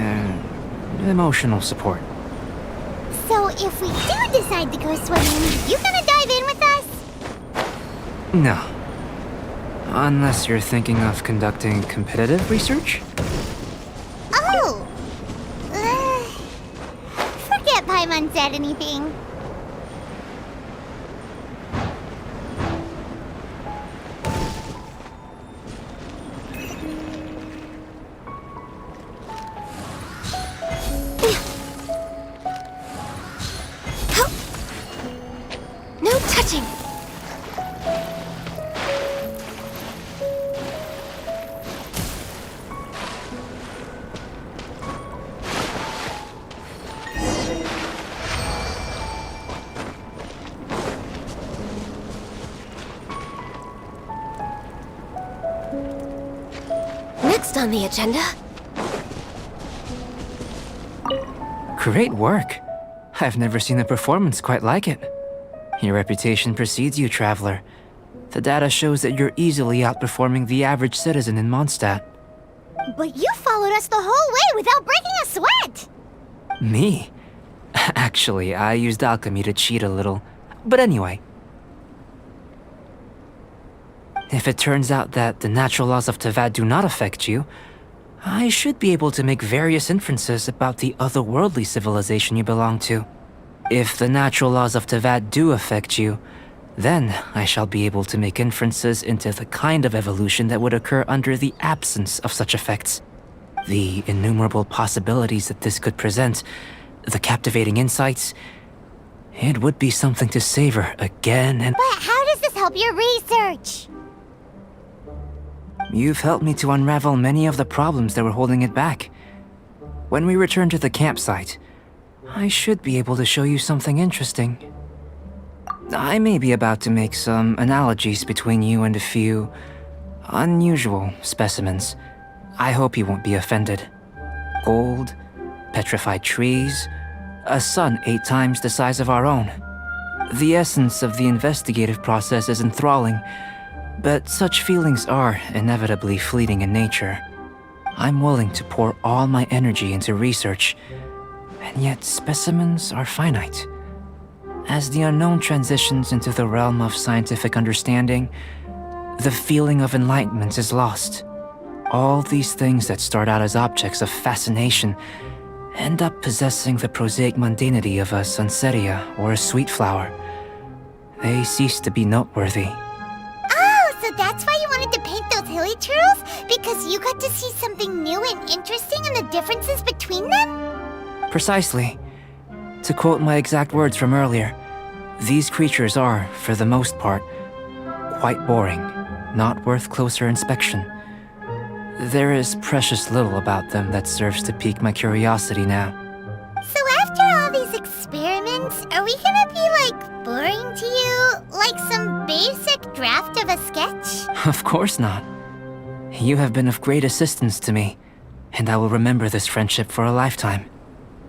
emotional support. So if we do decide to go swimming, you gonna dive in with us? No. Unless you're thinking of conducting competitive research? Oh! Forget Paimon said anything. No touching! Next on the agenda. Great work. I've never seen a performance quite like it. Your reputation precedes you, traveler. The data shows that you're easily outperforming the average citizen in Mondstadt. But you followed us the whole way without breaking a sweat! Me? Actually, I used alchemy to cheat a little. But anyway. If it turns out that the natural laws of Tavad do not affect you, I should be able to make various inferences about the otherworldly civilization you belong to. If the natural laws of Tavad do affect you, then I shall be able to make inferences into the kind of evolution that would occur under the absence of such effects. The innumerable possibilities that this could present, the captivating insights, it would be something to savor again and... But how does this help your research? You've helped me to unravel many of the problems that were holding it back. When we return to the campsite, I should be able to show you something interesting. I may be about to make some analogies between you and a few unusual specimens. I hope you won't be offended. Gold, petrified trees, a sun 8 times the size of our own. The essence of the investigative process is enthralling, but such feelings are inevitably fleeting in nature. I'm willing to pour all my energy into research, and yet specimens are finite. As the unknown transitions into the realm of scientific understanding, the feeling of enlightenment is lost. All these things that start out as objects of fascination end up possessing the prosaic mundanity of a sunsetia or a sweet flower. They cease to be noteworthy. Oh, so that's why you wanted to paint those hilly turtles? Because you got to see something new and interesting in the differences between them? Precisely. To quote my exact words from earlier, these creatures are, for the most part, quite boring, not worth closer inspection. There is precious little about them that serves to pique my curiosity now. So after all these experiments, are we gonna be, like, boring to you? Like some basic draft of a sketch? Of course not. You have been of great assistance to me, and I will remember this friendship for a lifetime.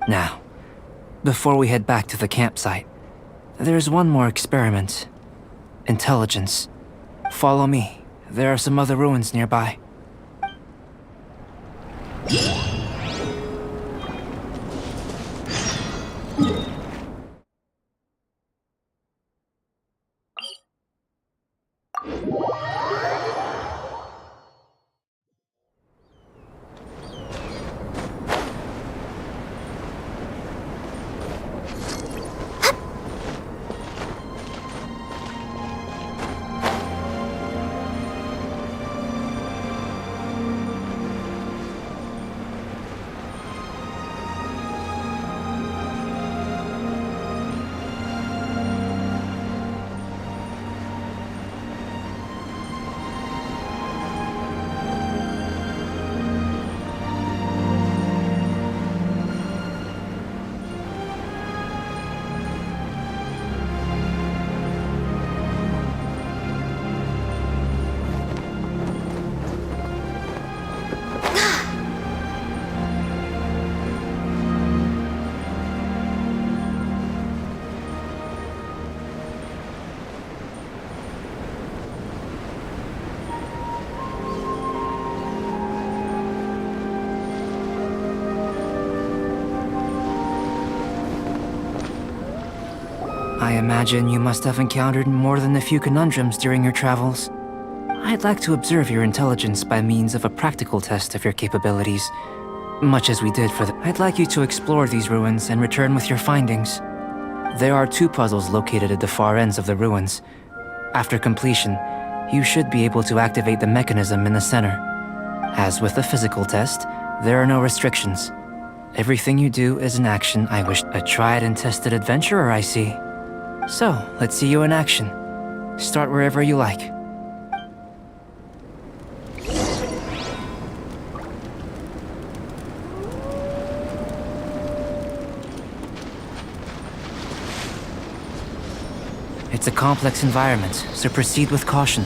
Now, before we head back to the campsite, there's one more experiment. Intelligence. Follow me. There are some other ruins nearby. I imagine you must have encountered more than a few conundrums during your travels. I'd like to observe your intelligence by means of a practical test of your capabilities, much as we did for the... I'd like you to explore these ruins and return with your findings. There are 2 puzzles located at the far ends of the ruins. After completion, you should be able to activate the mechanism in the center. As with the physical test, there are no restrictions. Everything you do is an action I wish. A tried and tested adventurer, I see. So, let's see you in action. Start wherever you like. It's a complex environment, so proceed with caution.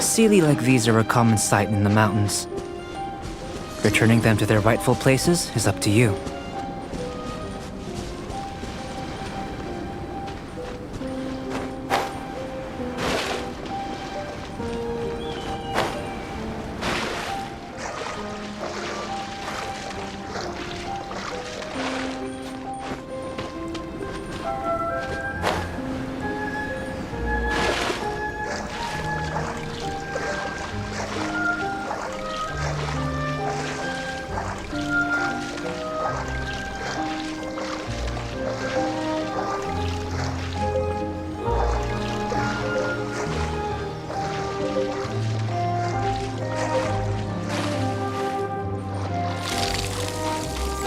Sealy like these are a common sight in the mountains. Returning them to their rightful places is up to you.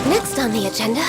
Next on the agenda.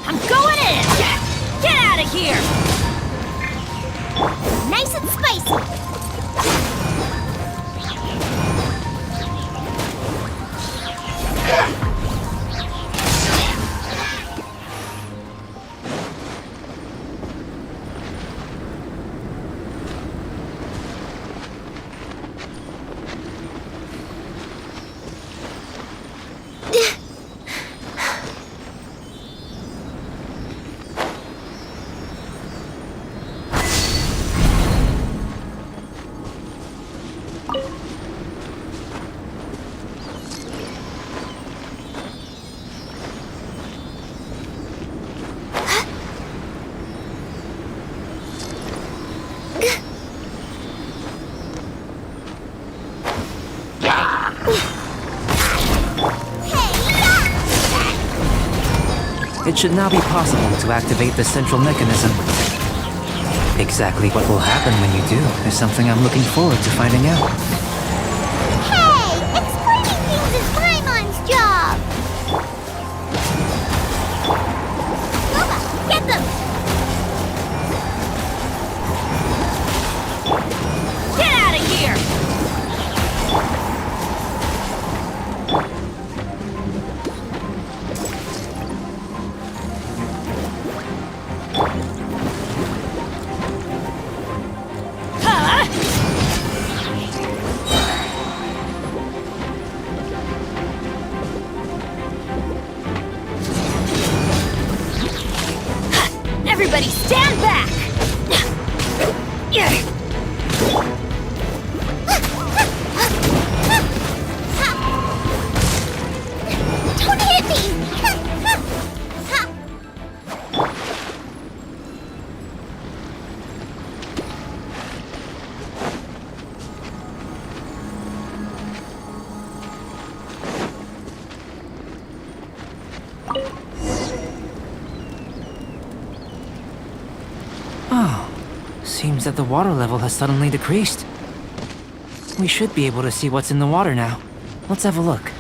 I'm going in! Get out of here! Nice and spicy. It should now be possible to activate the central mechanism. Exactly what will happen when you do is something I'm looking forward to finding out. Hey, it's Everybody stand back! Don't hit me! Oh, seems that the water level has suddenly decreased. We should be able to see what's in the water now. Let's have a look.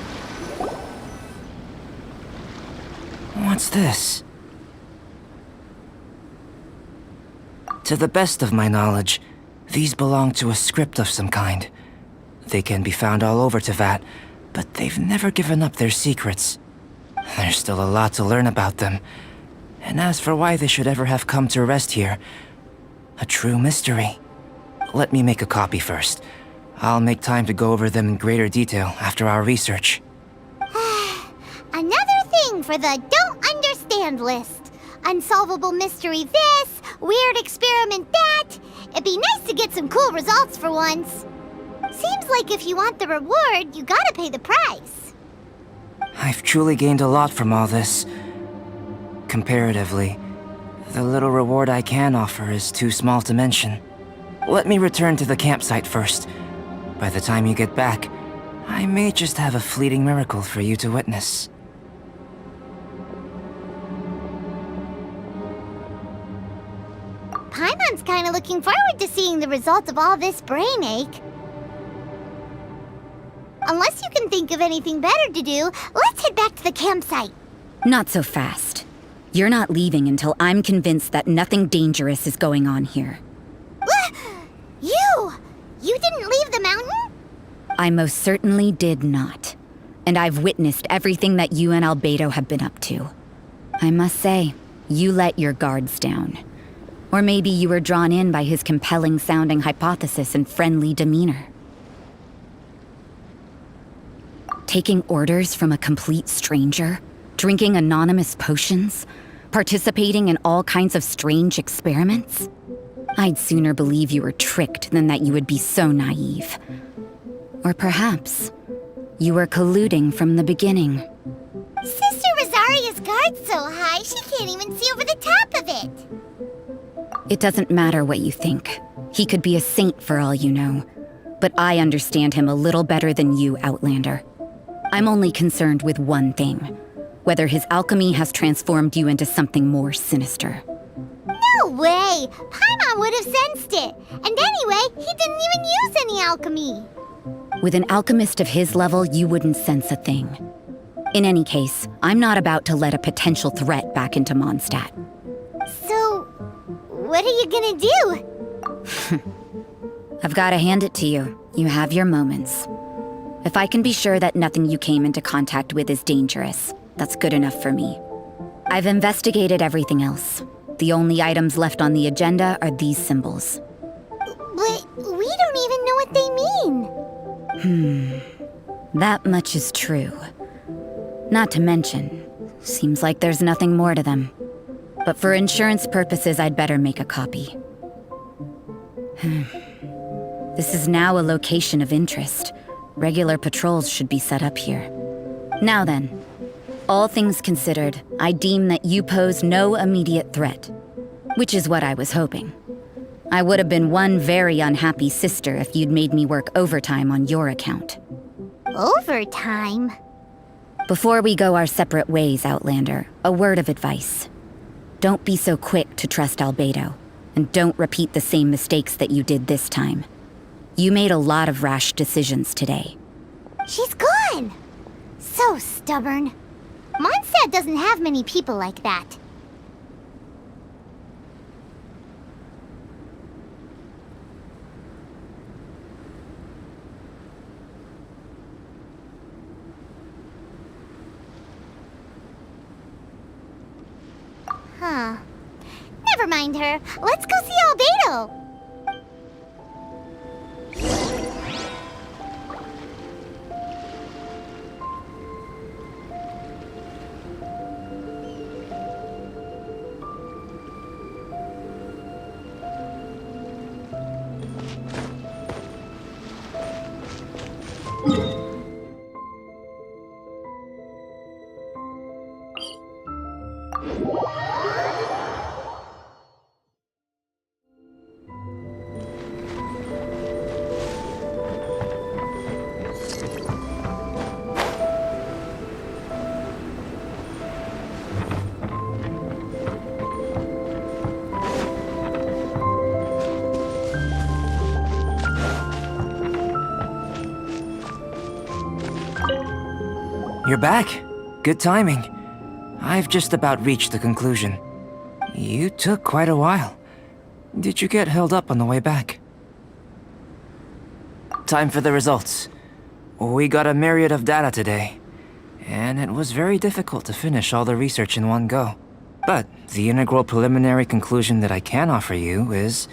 What's this? To the best of my knowledge, these belong to a script of some kind. They can be found all over Tevat, but they've never given up their secrets. There's still a lot to learn about them. And as for why they should ever have come to rest here, a true mystery. Let me make a copy first. I'll make time to go over them in greater detail after our research. Another thing for the don't understand list. Unsolvable mystery this, weird experiment that. It'd be nice to get some cool results for once. Seems like if you want the reward, you gotta pay the price. I've truly gained a lot from all this. Comparatively, the little reward I can offer is too small to mention. Let me return to the campsite first. By the time you get back, I may just have a fleeting miracle for you to witness. Paimon's kinda looking forward to seeing the result of all this brain ache. Unless you can think of anything better to do, let's head back to the campsite. Not so fast. You're not leaving until I'm convinced that nothing dangerous is going on here. You didn't leave the mountain? I most certainly did not. And I've witnessed everything that you and Albedo have been up to. I must say, you let your guards down. Or maybe you were drawn in by his compelling-sounding hypothesis and friendly demeanor. Taking orders from a complete stranger, drinking anonymous potions, participating in all kinds of strange experiments? I'd sooner believe you were tricked than that you would be so naive. Or perhaps you were colluding from the beginning. Sister Rosaria's guard's so high, she can't even see over the top of it. It doesn't matter what you think. He could be a saint for all you know. But I understand him a little better than you, Outlander. I'm only concerned with one thing. Whether his alchemy has transformed you into something more sinister. No way! Paimon would have sensed it. And anyway, he didn't even use any alchemy. With an alchemist of his level, you wouldn't sense a thing. In any case, I'm not about to let a potential threat back into Mondstadt. So, what are you gonna do? I've got to hand it to you. You have your moments. If I can be sure that nothing you came into contact with is dangerous, that's good enough for me. I've investigated everything else. The only items left on the agenda are these symbols. But we don't even know what they mean. That much is true. Not to mention, seems like there's nothing more to them. But for insurance purposes, I'd better make a copy. This is now a location of interest. Regular patrols should be set up here. Now then, all things considered, I deem that you pose no immediate threat. Which is what I was hoping. I would have been one very unhappy sister if you'd made me work overtime on your account. Overtime? Before we go our separate ways, Outlander, a word of advice. Don't be so quick to trust Albedo, and don't repeat the same mistakes that you did this time. You made a lot of rash decisions today. She's gone! So stubborn. Mondstadt doesn't have many people like that. Huh. Never mind her. Let's go see Albedo. You're back. Good timing. I've just about reached the conclusion. You took quite a while. Did you get held up on the way back? Time for the results. We got a myriad of data today, and it was very difficult to finish all the research in one go. But the integral preliminary conclusion that I can offer you is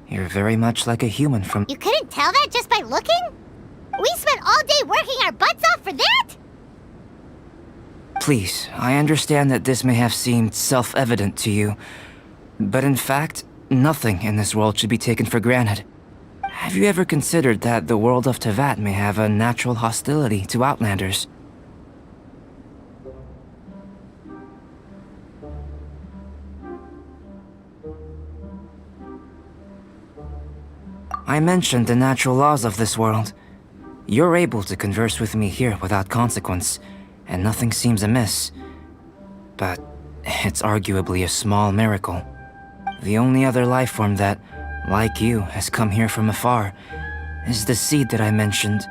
you're very much like a human from— You couldn't tell that just by looking? We spent all day working our butts off for that? Please, I understand that this may have seemed self-evident to you, but in fact, nothing in this world should be taken for granted. Have you ever considered that the world of Tevat may have a natural hostility to Outlanders? I mentioned the natural laws of this world. You're able to converse with me here without consequence, and nothing seems amiss. But it's arguably a small miracle. The only other life form that, like you, has come here from afar is the seed that I mentioned.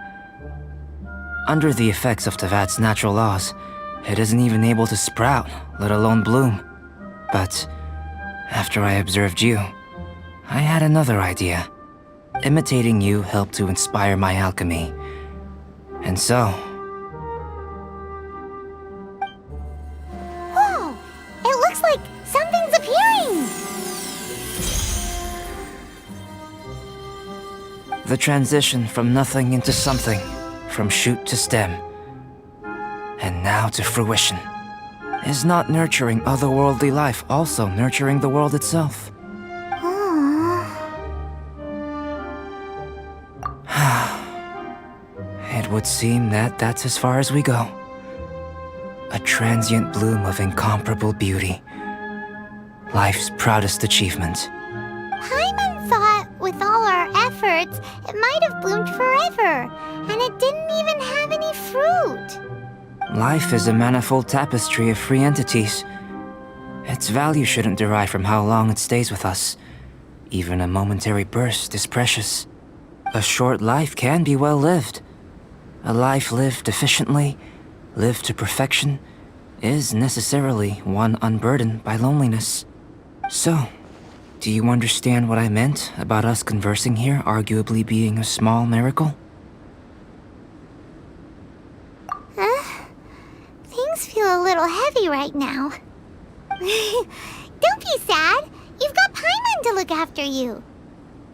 Under the effects of Tevat's natural laws, it isn't even able to sprout, let alone bloom. But after I observed you, I had another idea. Imitating you helped to inspire my alchemy. And so— Whoa! It looks like something's appearing! the transition from nothing into something, from shoot to stem, and now to fruition. Is not nurturing otherworldly life also nurturing the world itself? It would seem that that's as far as we go. A transient bloom of incomparable beauty. Life's proudest achievement. Paimon thought, with all our efforts, it might have bloomed forever, and it didn't even have any fruit. Life is a manifold tapestry of free entities. Its value shouldn't derive from how long it stays with us. Even a momentary burst is precious. A short life can be well lived. A life lived efficiently, lived to perfection, is necessarily one unburdened by loneliness. So, do you understand what I meant about us conversing here arguably being a small miracle? Things feel a little heavy right now. Don't be sad. You've got Paimon to look after you.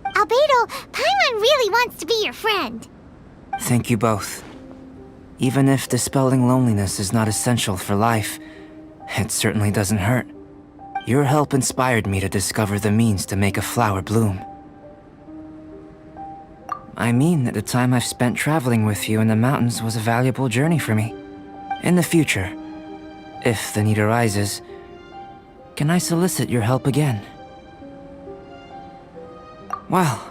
Albedo, Paimon really wants to be your friend. Thank you both. Even if dispelling loneliness is not essential for life, it certainly doesn't hurt. Your help inspired me to discover the means to make a flower bloom. I mean that the time I've spent traveling with you in the mountains was a valuable journey for me. In the future, if the need arises, can I solicit your help again? Well,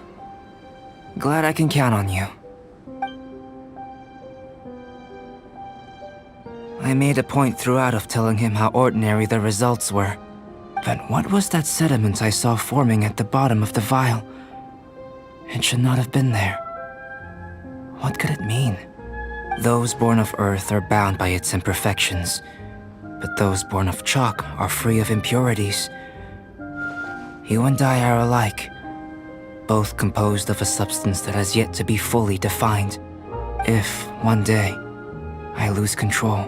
glad I can count on you. I made a point throughout of telling him how ordinary the results were. But what was that sediment I saw forming at the bottom of the vial? It should not have been there. What could it mean? Those born of earth are bound by its imperfections, but those born of chalk are free of impurities. You and I are alike, both composed of a substance that has yet to be fully defined. If, one day, I lose control,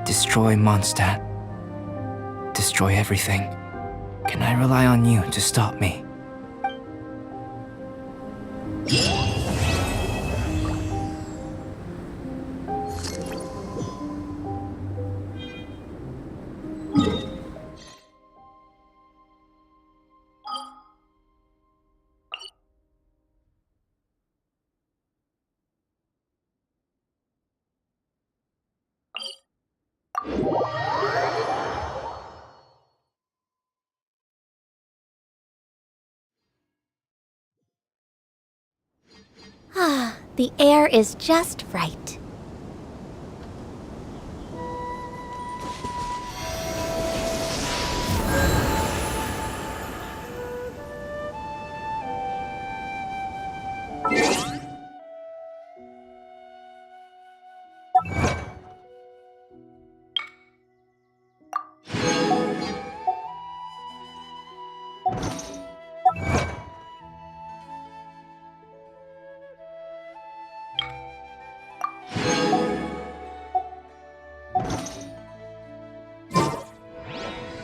destroy Mondstadt, destroy everything, can I rely on you to stop me? The air is just right.